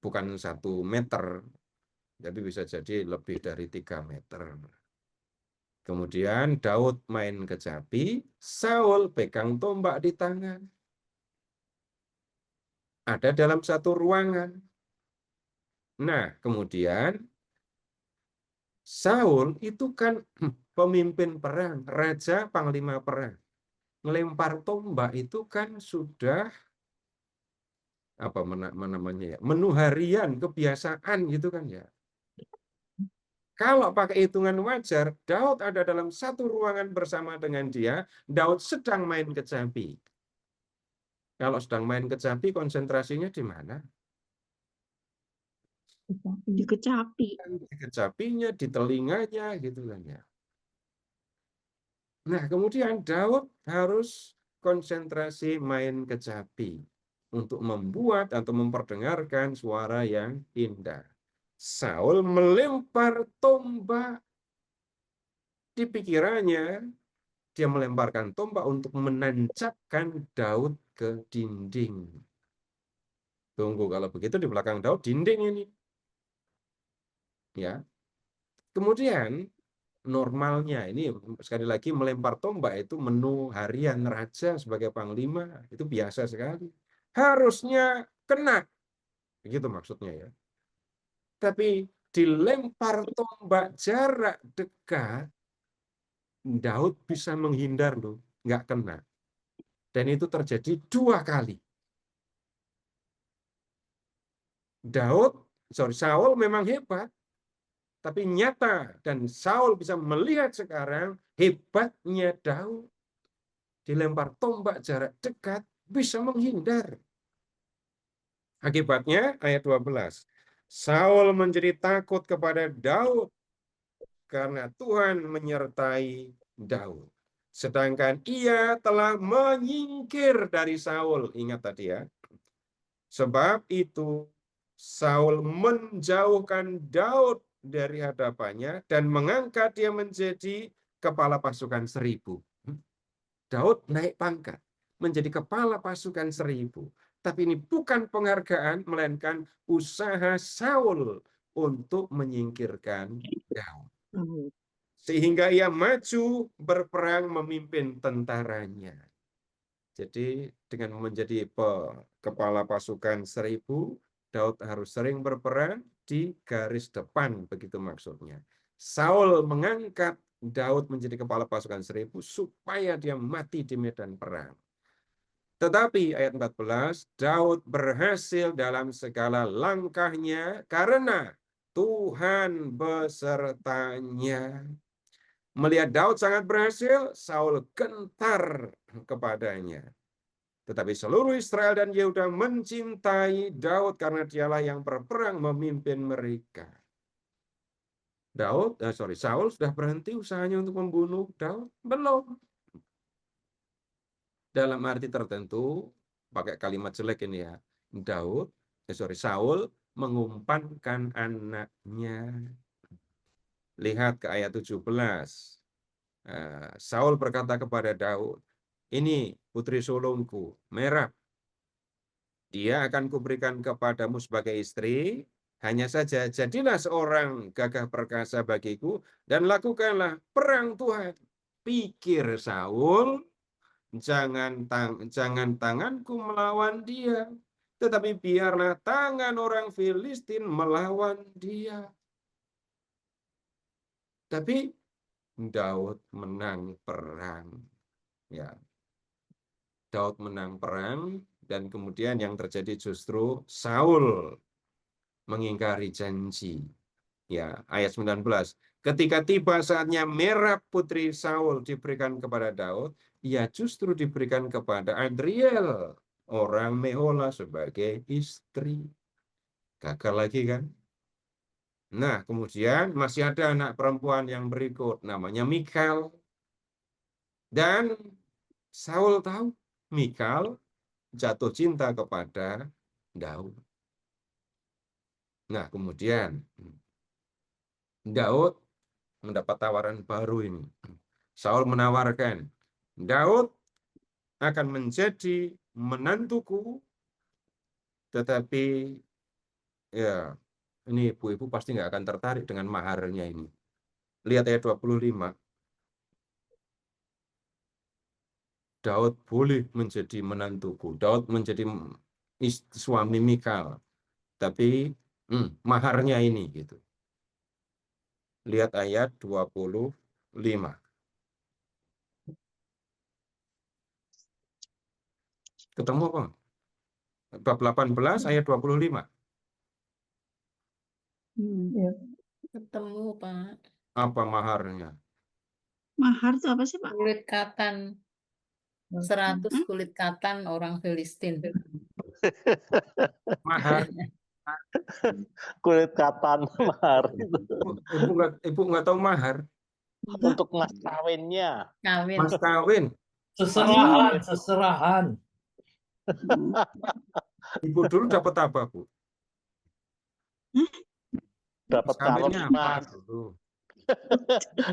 Bukan 1 meter, jadi bisa jadi lebih dari 3 meter. Kemudian Daud main kecapi, Saul pegang tombak di tangan. Ada dalam satu ruangan. Nah, kemudian Saul itu kan pemimpin perang, raja panglima perang. Ngelempar tombak itu kan sudah apa namanya ya, menu harian, kebiasaan gitu kan ya. Kalau pakai hitungan wajar, Daud ada dalam satu ruangan bersama dengan dia, Daud sedang main kecapi. Kalau sedang main kecapi, konsentrasinya di mana? Di kecapi. Di kecapinya, di telinganya gitu kan ya. Nah, kemudian Daud harus konsentrasi main kecapi untuk membuat atau memperdengarkan suara yang indah. Saul melempar tombak. Di pikirannya, dia melemparkan tombak untuk menancapkan Daud ke dinding. Tunggu, kalau begitu di belakang Daud dinding ini. Ya. Kemudian normalnya ini sekali lagi melempar tombak itu menu harian raja sebagai panglima, itu biasa sekali. Harusnya kena. Begitu maksudnya ya. Tapi dilempar tombak jarak dekat, Daud bisa menghindar loh, nggak kena. Dan itu terjadi 2 kali. Saul memang hebat, tapi nyata dan Saul bisa melihat sekarang hebatnya Daud. Dilempar tombak jarak dekat bisa menghindar. Akibatnya ayat 12. Saul menjadi takut kepada Daud karena Tuhan menyertai Daud. Sedangkan ia telah menyingkir dari Saul. Ingat tadi ya. Sebab itu Saul menjauhkan Daud dari hadapannya dan mengangkat dia menjadi kepala pasukan 1000. Daud naik pangkat menjadi kepala pasukan 1000. Tapi ini bukan penghargaan, melainkan usaha Saul untuk menyingkirkan Daud. Sehingga ia maju berperang memimpin tentaranya. Jadi dengan menjadi kepala pasukan 1000, Daud harus sering berperang di garis depan, begitu maksudnya. Saul mengangkat Daud menjadi kepala pasukan 1000 supaya dia mati di medan perang. Tetapi ayat 14, Daud berhasil dalam segala langkahnya karena Tuhan besertanya. Melihat Daud sangat berhasil, Saul gentar kepadanya. Tetapi seluruh Israel dan Yehuda mencintai Daud karena dialah yang berperang memimpin mereka. Saul sudah berhenti usahanya untuk membunuh Daud? Belum. Dalam arti tertentu, pakai kalimat jelek ini ya, Saul mengumpankan anaknya. Lihat ke ayat 17. Saul berkata kepada Daud, ini putri sulungku, Merab. Dia akan kuberikan kepadamu sebagai istri. Hanya saja jadilah seorang gagah perkasa bagiku dan lakukanlah perang Tuhan. Pikir Saul, jangan tanganku melawan dia, tetapi biarlah tangan orang Filistin melawan dia. Tapi Daud menang perang. Ya. Daud menang perang dan kemudian yang terjadi justru Saul mengingkari janji. Ya, ayat 19. Ketika tiba saatnya Merab putri Saul diberikan kepada Daud, ia justru diberikan kepada Adriel, orang Mehola sebagai istri. Gagal lagi kan? Nah, kemudian masih ada anak perempuan yang berikut, namanya Mikal. Dan Saul tahu Mikal jatuh cinta kepada Daud. Nah, kemudian Daud mendapat tawaran baru ini. Saul menawarkan, Daud akan menjadi menantuku, tetapi ya ini ibu-ibu pasti nggak akan tertarik dengan maharnya ini. Lihat ayat 25. Daud boleh menjadi menantuku. Daud menjadi suami Mikal. Tapi maharnya ini gitu. Lihat ayat 25. Ketemu apa? Bab 18 ayat 25. Ya. Ketemu, Pak. Apa maharnya? Mahar itu apa sih, Pak? Kulit katan. 100 kulit katan orang Filistin. Mahar. Kulit katan mahar itu Ibu nggak tahu mahar. untuk mas kawinnya. Kawin. Mas kawin. Seserahan. Ibu dulu dapat apa, Bu? Dapat Mas kalung kawinnya apa emas. dulu?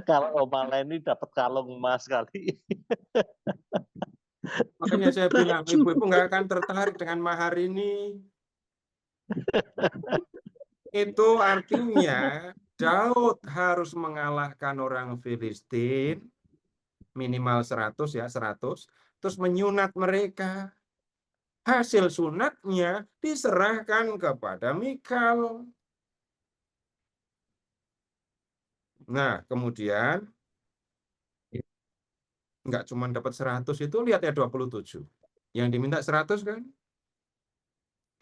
Kalau Oma Leni dapat kalung emas kali. Makanya saya bilang, ibu-ibu nggak akan tertarik dengan mahar ini. Itu artinya Daud harus mengalahkan orang Filistin, minimal 100 ya, 100, terus menyunat mereka. Hasil sunatnya diserahkan kepada Mikal. Nah, kemudian nggak cuma dapat 100 itu, lihat ya 27. Yang diminta 100 kan?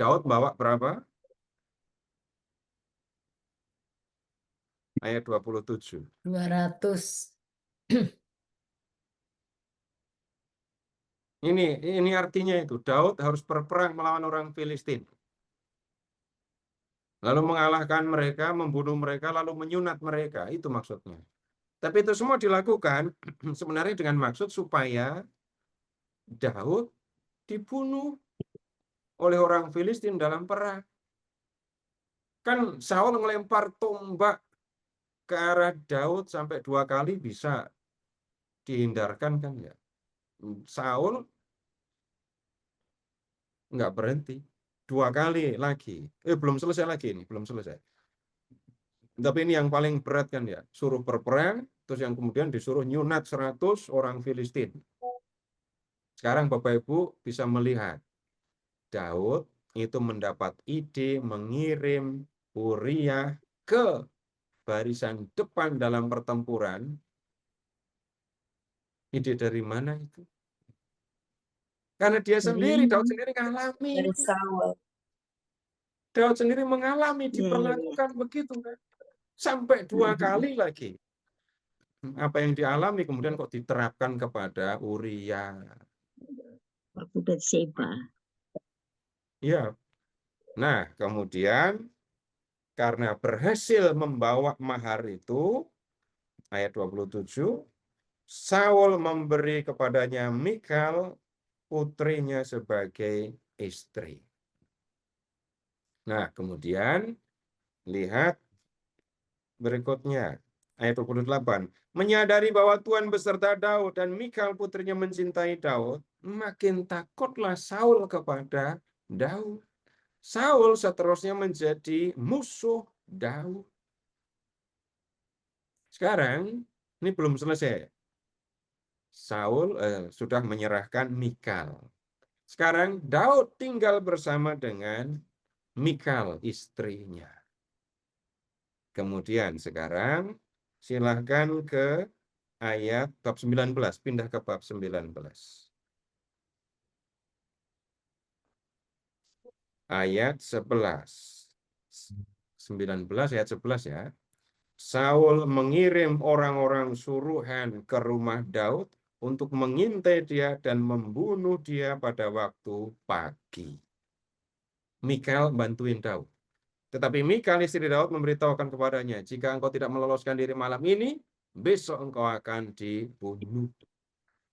Daud bawa berapa? Ayat 27. 200. Ini artinya itu, Daud harus berperang melawan orang Filistin. Lalu mengalahkan mereka, membunuh mereka, lalu menyunat mereka. Itu maksudnya. Tapi itu semua dilakukan sebenarnya dengan maksud supaya Daud dibunuh oleh orang Filistin dalam perang. Kan Saul melempar tombak ke arah Daud sampai 2 kali bisa dihindarkan kan ya. Saul nggak berhenti. 2 kali lagi. Belum selesai lagi ini, belum selesai. Tapi ini yang paling berat kan ya. Suruh berperang, terus yang kemudian disuruh nyunat 100 orang Filistin. Sekarang Bapak Ibu bisa melihat Daud itu mendapat ide mengirim Uriah ke barisan depan dalam pertempuran. Ide dari mana itu? Karena dia sendiri, Daud sendiri mengalami. Dari Saul. Daud sendiri mengalami, Iya, iya, iya. diperlakukan begitu kan. Sampai 2 kali lagi. Apa yang dialami kemudian kok diterapkan kepada Uriah. Waktu dari Seba. Ya. Nah, kemudian karena berhasil membawa mahar itu, ayat 27, Saul memberi kepadanya Mikal, putrinya sebagai istri. Nah, kemudian lihat berikutnya, ayat 28. Menyadari bahwa Tuhan beserta Daud dan Mikal putrinya mencintai Daud, makin takutlah Saul kepada Daud. Saul seterusnya menjadi musuh Daud. Sekarang, ini belum selesai. Saul sudah menyerahkan Mikal. Sekarang Daud tinggal bersama dengan Mikal, istrinya. Kemudian sekarang silahkan ke ayat bab 19, pindah ke bab 19. Ayat 11. 19 ayat 11 ya. Saul mengirim orang-orang suruhan ke rumah Daud untuk mengintai dia dan membunuh dia pada waktu pagi. Mikal bantuin Daud. Tetapi Mikal istri Daud memberitahukan kepadanya, jika engkau tidak meloloskan diri malam ini, besok engkau akan dibunuh.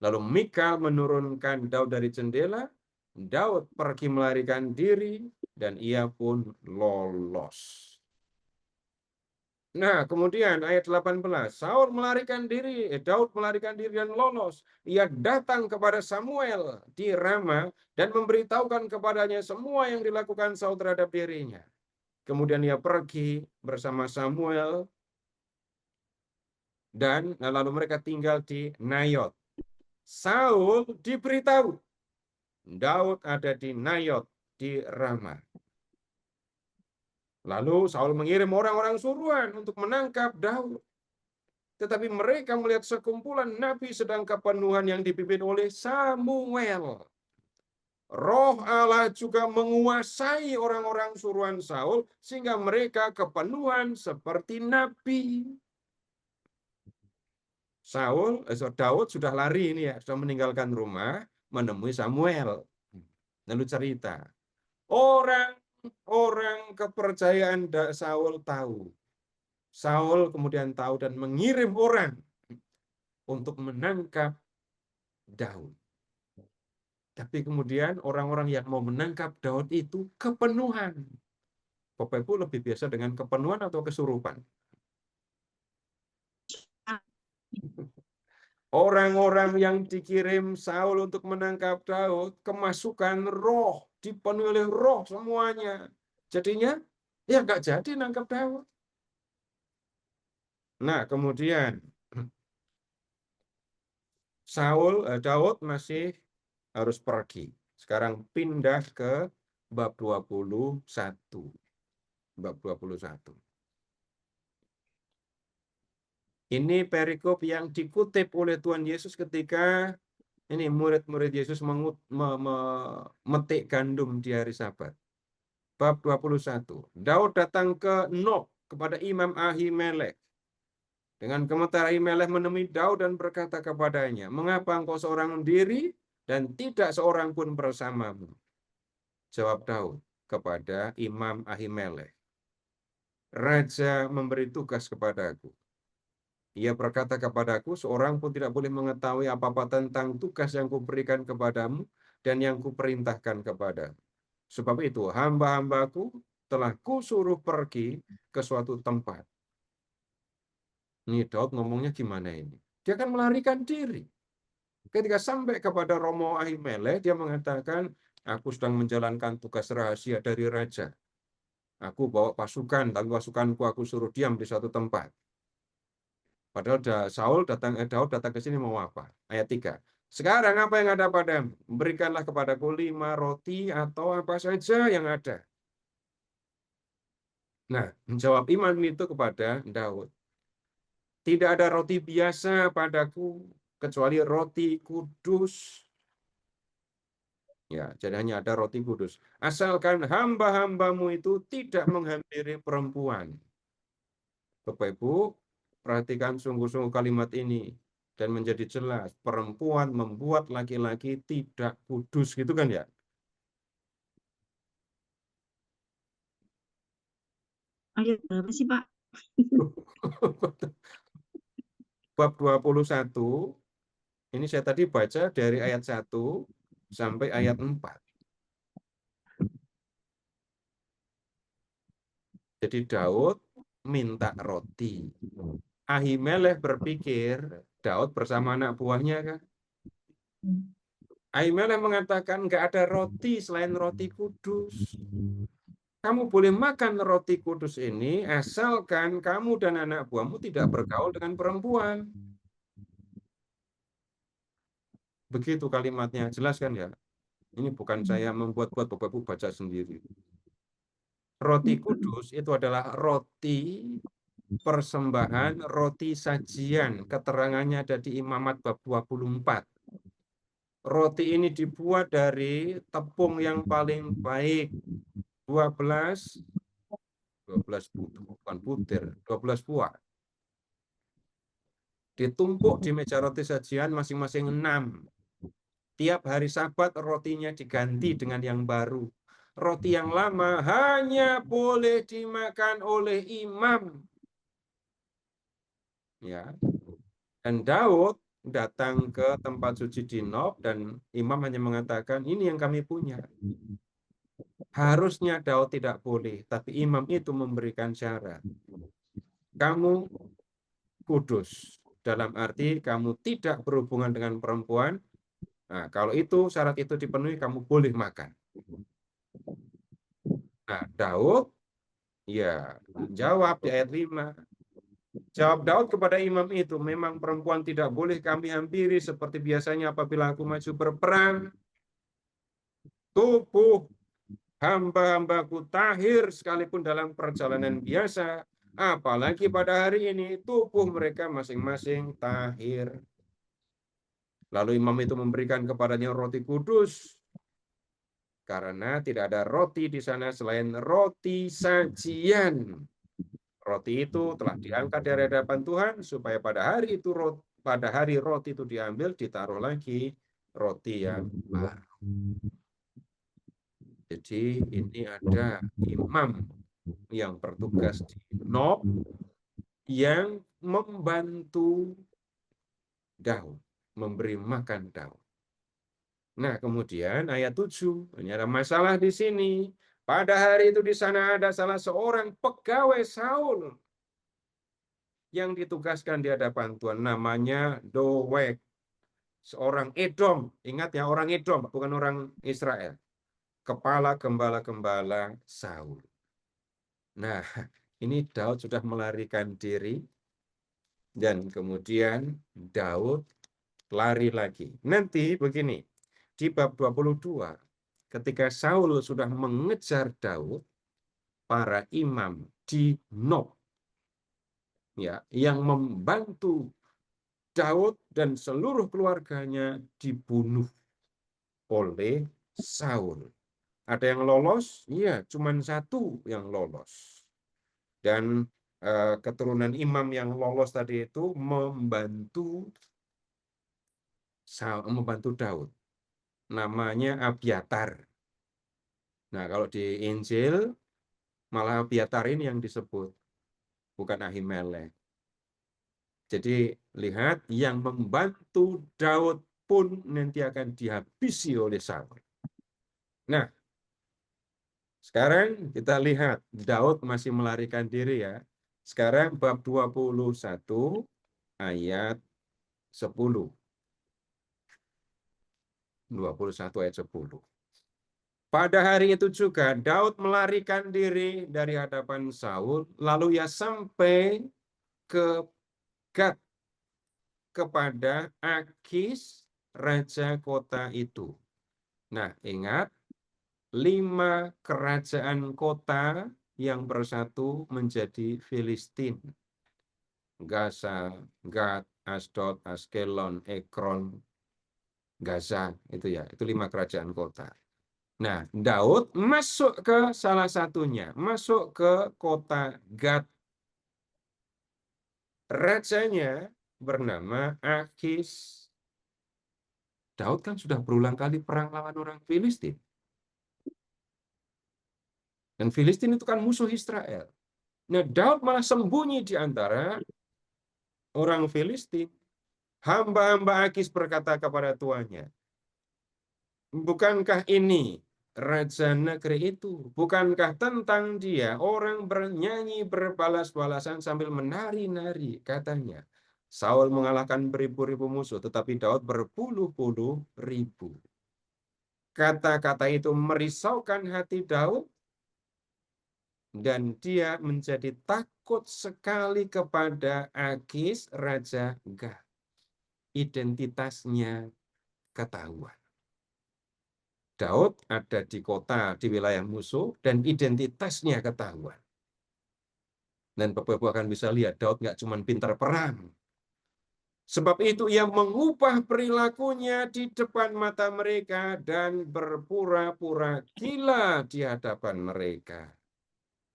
Lalu Mikal menurunkan Daud dari jendela, Daud pergi melarikan diri, dan ia pun lolos. Nah, kemudian ayat 18, Saul melarikan diri, Daud melarikan diri dan lolos. Ia datang kepada Samuel di Rama dan memberitahukan kepadanya semua yang dilakukan Saul terhadap dirinya. Kemudian ia pergi bersama Samuel dan lalu mereka tinggal di Nayot. Saul diberitahu Daud ada di Nayot di Rama. Lalu Saul mengirim orang-orang suruhan untuk menangkap Daud. Tetapi mereka melihat sekumpulan nabi sedang kepenuhan yang dipimpin oleh Samuel. Roh Allah juga menguasai orang-orang suruhan Saul sehingga mereka kepenuhan seperti nabi. Daud sudah lari ini ya, sudah meninggalkan rumah, menemui Samuel. Lalu cerita, orang kepercayaan Saul tahu. Saul kemudian tahu dan mengirim orang untuk menangkap Daud. Tapi kemudian orang-orang yang mau menangkap Daud itu kepenuhan. Bapak Ibu lebih biasa dengan kepenuhan atau kesurupan? Orang-orang yang dikirim Saul untuk menangkap Daud kemasukan roh, dipenuhi oleh roh semuanya. Jadinya ya nggak jadi nangkap Daud. Nah, kemudian Daud masih harus pergi. Sekarang pindah ke bab 21. Bab 21. Ini perikop yang dikutip oleh Tuhan Yesus ketika ini murid-murid Yesus memetik gandum di hari Sabat. Bab 21. Daud datang ke Nob kepada Imam Ahimelek. Dengan gemetar Ahimelek menemui Daud dan berkata kepadanya, "Mengapa engkau seorang diri dan tidak seorang pun bersamamu?" Jawab Daud kepada Imam Ahimelek, "Raja memberi tugas kepadaku Ia berkata kepadaku, seorang pun tidak boleh mengetahui apa-apa tentang tugas yang kuberikan kepadamu dan yang kuperintahkan kepadamu. Sebab itu hamba-hambaku telah kusuruh pergi ke suatu tempat. Ini Daud ngomongnya gimana ini? Dia akan melarikan diri. Ketika sampai kepada Romo Ahimelek, dia mengatakan, aku sedang menjalankan tugas rahasia dari raja. Aku bawa pasukan, tapi pasukanku aku suruh diam di suatu tempat. Padahal Daud datang ke sini mau apa? Ayat 3. Sekarang apa yang ada padamu? Berikanlah kepadaku 5 roti atau apa saja yang ada. Nah, menjawab imam itu kepada Daud. Tidak ada roti biasa padaku, kecuali roti kudus. Ya, jadi hanya ada roti kudus. Asalkan hamba-hambamu itu tidak menghampiri perempuan. Bapak Ibu, perhatikan sungguh-sungguh kalimat ini. Dan menjadi jelas, perempuan membuat laki-laki tidak kudus, gitu kan ya? Ayat berapa sih, Pak? Bab 21, ini saya tadi baca dari ayat 1 sampai ayat 4. Jadi Daud minta roti. Ahimelek berpikir Daud bersama anak buahnya kan. Ahimelek mengatakan nggak ada roti selain roti kudus. Kamu boleh makan roti kudus ini asalkan kamu dan anak buahmu tidak bergaul dengan perempuan. Begitu kalimatnya, jelas kan ya? Ini bukan saya membuat-buat, Bapak Ibu baca sendiri. Roti kudus itu adalah roti persembahan, roti sajian. Keterangannya ada di Imamat bab 24. Roti ini dibuat dari tepung yang paling baik. 12 bukan butir, 12 buah. Ditumpuk di meja roti sajian masing-masing 6. Tiap hari Sabat rotinya diganti dengan yang baru. Roti yang lama hanya boleh dimakan oleh imam. Ya. Dan Daud datang ke tempat suci di Nob dan imam hanya mengatakan ini yang kami punya. Harusnya Daud tidak boleh, tapi imam itu memberikan syarat. Kamu kudus, dalam arti kamu tidak berhubungan dengan perempuan. Nah, kalau itu syarat itu dipenuhi, kamu boleh makan. Nah, Daud ya jawab di ayat 5. Jawab Daud kepada imam itu, memang perempuan tidak boleh kami hampiri seperti biasanya apabila aku maju berperang. Tubuh hamba-hambaku tahir sekalipun dalam perjalanan biasa, apalagi pada hari ini tubuh mereka masing-masing tahir. Lalu imam itu memberikan kepadanya roti kudus, karena tidak ada roti di sana selain roti sajian. Roti itu telah diangkat dari hadapan Tuhan supaya pada hari roti itu diambil, ditaruh lagi roti yang baru. Jadi ini ada imam yang bertugas di Nob yang membantu Daud, memberi makan Daud. Nah, kemudian ayat 7, ini ada masalah di sini. Pada hari itu di sana ada salah seorang pegawai Saul yang ditugaskan di hadapan Tuhan, namanya Doeg, seorang Edom. Ingat ya, orang Edom, bukan orang Israel. Kepala gembala-gembala Saul. Nah, ini Daud sudah melarikan diri dan kemudian Daud lari lagi. Nanti begini, di bab 22, ketika Saul sudah mengejar Daud, para imam di Nob ya, yang membantu Daud dan seluruh keluarganya dibunuh oleh Saul. Ada yang lolos? Iya, cuma satu yang lolos. Dan keturunan imam yang lolos tadi itu membantu Daud. Namanya Abiatar. Nah, kalau di Injil malah Abiatar ini yang disebut, bukan Ahimelek. Jadi lihat, yang membantu Daud pun nanti akan dihabisi oleh Saul. Nah, sekarang kita lihat Daud masih melarikan diri ya. Sekarang bab 21 ayat 10. 21 ayat 10. Pada hari itu juga Daud melarikan diri dari hadapan Saul, lalu ia sampai ke Gat kepada Akis, raja kota itu. Nah, ingat, 5 kerajaan kota yang bersatu menjadi Filistin. Gaza, Gad, Asdod, Askelon, Ekron, Gaza, itu ya, itu 5 kerajaan kota. Nah, Daud masuk ke salah satunya, masuk ke kota Gad. Rajanya bernama Akis. Daud kan sudah berulang kali perang lawan orang Filistin. Dan Filistin itu kan musuh Israel. Nah, Daud malah sembunyi di antara orang Filistin. Hamba-hamba Akis berkata kepada tuannya, bukankah ini raja negeri itu? Bukankah tentang dia orang bernyanyi berbalas-balasan sambil menari-nari? Katanya, Saul mengalahkan beribu-ribu musuh, tetapi Daud berpuluh-puluh ribu. Kata-kata itu merisaukan hati Daud, dan dia menjadi takut sekali kepada Akis, raja Gat. Identitasnya ketahuan. Daud ada di kota, di wilayah musuh, dan identitasnya ketahuan. Dan Bapak-Ibu akan bisa lihat, Daud nggak cuma pintar perang. Sebab itu ia mengubah perilakunya di depan mata mereka dan berpura-pura gila di hadapan mereka.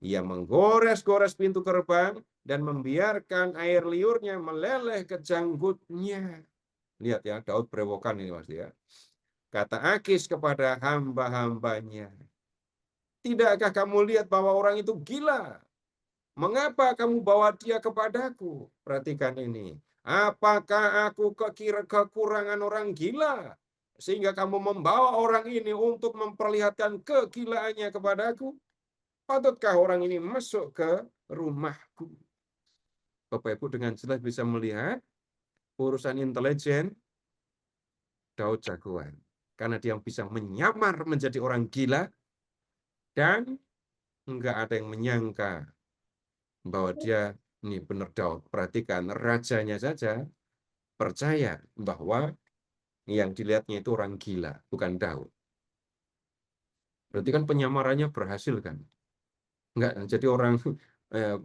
Ia menggores-gores pintu gerbang dan membiarkan air liurnya meleleh ke janggutnya. Lihat ya, Daud berewokan ini Mas ya. Kata Akis kepada hamba-hambanya, tidakkah kamu lihat bahwa orang itu gila? Mengapa kamu bawa dia kepadaku? Perhatikan ini. Apakah aku kekurangan orang gila? Sehingga kamu membawa orang ini untuk memperlihatkan kegilaannya kepadaku? Patutkah orang ini masuk ke rumahku? Bapak Ibu dengan jelas bisa melihat urusan intelijen Daud jagoan. Karena dia bisa menyamar menjadi orang gila dan enggak ada yang menyangka bahwa dia ini benar Daud. Perhatikan, rajanya saja percaya bahwa yang dilihatnya itu orang gila, bukan Daud. Berarti kan penyamarannya berhasil kan? Enggak, jadi orang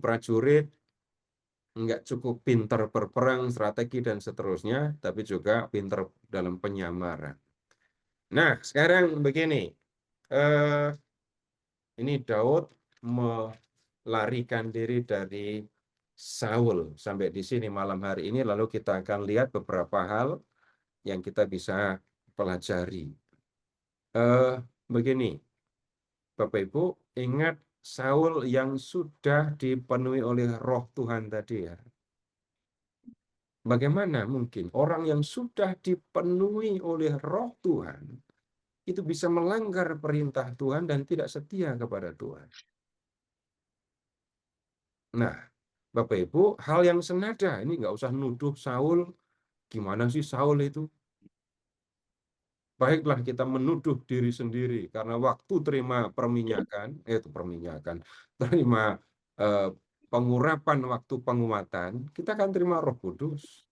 prajurit enggak cukup pintar berperang, strategi dan seterusnya, tapi juga pintar dalam penyamaran. Nah, sekarang begini. Ini Daud melarikan diri dari Saul. Sampai di sini malam hari ini, lalu kita akan lihat beberapa hal yang kita bisa pelajari. Begini, Bapak Ibu, ingat Saul yang sudah dipenuhi oleh roh Tuhan tadi ya. Bagaimana mungkin orang yang sudah dipenuhi oleh roh Tuhan itu bisa melanggar perintah Tuhan dan tidak setia kepada Tuhan? Nah, Bapak Ibu, hal yang senada, ini nggak usah nuduh Saul, gimana sih Saul itu? Baiklah kita menuduh diri sendiri, karena waktu terima perminyakan, terima pengurapan waktu penguatan, kita akan terima Roh Kudus.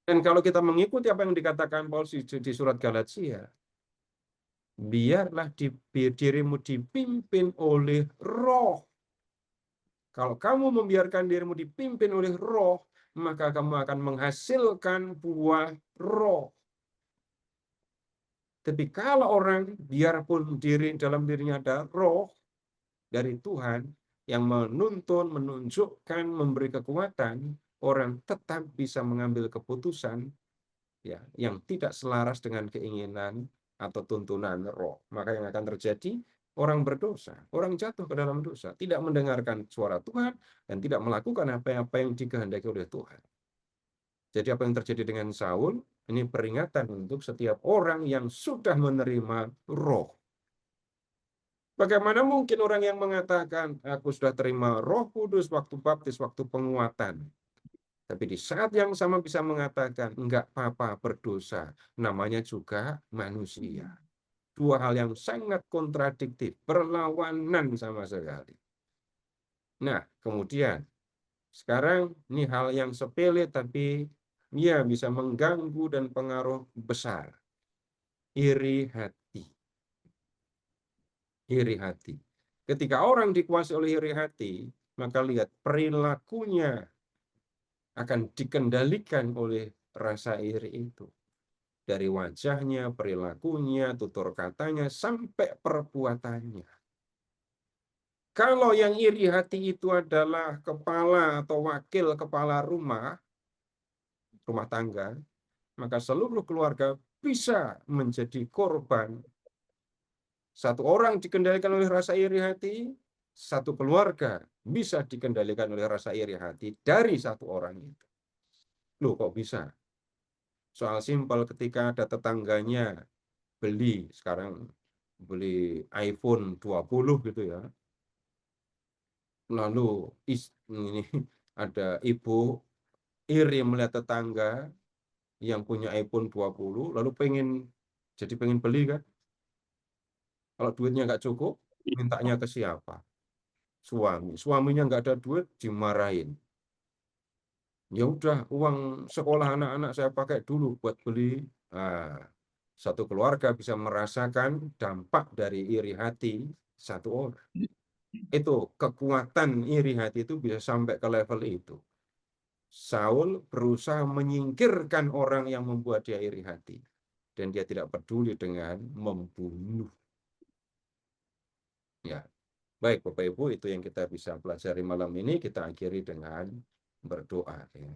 Dan kalau kita mengikuti apa yang dikatakan Paulus di surat Galatia, biarlah dirimu dipimpin oleh Roh. Kalau kamu membiarkan dirimu dipimpin oleh Roh, maka kamu akan menghasilkan buah Roh. Tapi kalau orang, biarpun dalam dirinya ada Roh dari Tuhan yang menuntun, menunjukkan, memberi kekuatan, orang tetap bisa mengambil keputusan ya yang tidak selaras dengan keinginan atau tuntunan Roh. Maka yang akan terjadi, orang berdosa, orang jatuh ke dalam dosa, tidak mendengarkan suara Tuhan, dan tidak melakukan apa-apa yang dikehendaki oleh Tuhan. Jadi apa yang terjadi dengan Saul, ini peringatan untuk setiap orang yang sudah menerima roh. Bagaimana mungkin orang yang mengatakan, aku sudah terima Roh Kudus waktu baptis, waktu penguatan. Tapi di saat yang sama bisa mengatakan, enggak apa-apa berdosa, namanya juga manusia. Dua hal yang sangat kontradiktif, berlawanan sama sekali. Nah, kemudian, sekarang ini hal yang sepele, tapi ya bisa mengganggu dan pengaruh besar. Iri hati. Iri hati. Ketika orang dikuasai oleh iri hati, maka lihat perilakunya akan dikendalikan oleh rasa iri itu. Dari wajahnya, perilakunya, tutur katanya, sampai perbuatannya. Kalau yang iri hati itu adalah kepala atau wakil kepala rumah tangga, maka seluruh keluarga bisa menjadi korban. Satu orang dikendalikan oleh rasa iri hati, satu keluarga bisa dikendalikan oleh rasa iri hati dari satu orang itu. Loh, kok bisa? Soal simpel, ketika ada tetangganya sekarang beli iPhone 20 gitu ya. Lalu ini ada ibu iri melihat tetangga yang punya iPhone 20, lalu pengen beli kan. Kalau duitnya nggak cukup, mintanya ke siapa? Suaminya nggak ada duit, dimarahin. Ya udah, uang sekolah anak-anak saya pakai dulu buat beli. Nah, satu keluarga bisa merasakan dampak dari iri hati satu orang. Itu kekuatan iri hati itu bisa sampai ke level itu. Saul berusaha menyingkirkan orang yang membuat dia iri hati. Dan dia tidak peduli dengan membunuh. Ya, baik Bapak Ibu, itu yang kita bisa pelajari malam ini. Kita akhiri dengan berdoa. Ya.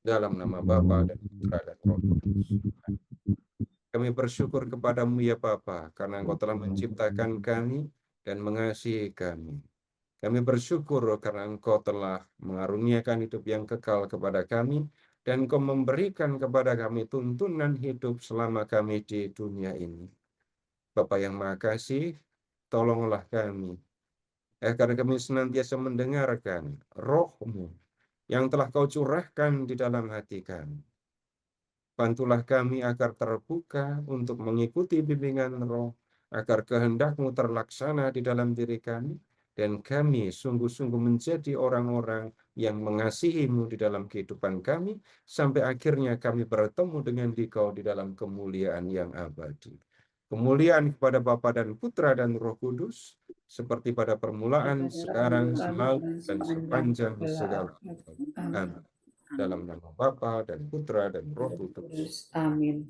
Dalam nama Bapa dan Putra dan Roh Kudus. Kami bersyukur kepadamu ya Bapa, karena Engkau telah menciptakan kami dan mengasihi kami. Kami bersyukur karena Engkau telah mengaruniakan hidup yang kekal kepada kami, dan Engkau memberikan kepada kami tuntunan hidup selama kami di dunia ini. Bapa yang Maha Kasih, tolonglah kami, agar kami senantiasa mendengarkan Roh-Mu yang telah Kau curahkan di dalam hati kami. Bantulah kami agar terbuka untuk mengikuti bimbingan Roh, agar kehendak-Mu terlaksana di dalam diri kami, dan kami sungguh-sungguh menjadi orang-orang yang mengasihi-Mu di dalam kehidupan kami, sampai akhirnya kami bertemu dengan Dikau di dalam kemuliaan yang abadi. Kemuliaan kepada Bapa dan Putra dan Roh Kudus, seperti pada permulaan, sekarang, selalu, dan sepanjang segala abad. Amin. Dalam nama Bapa dan Putra dan Roh Kudus. Amin.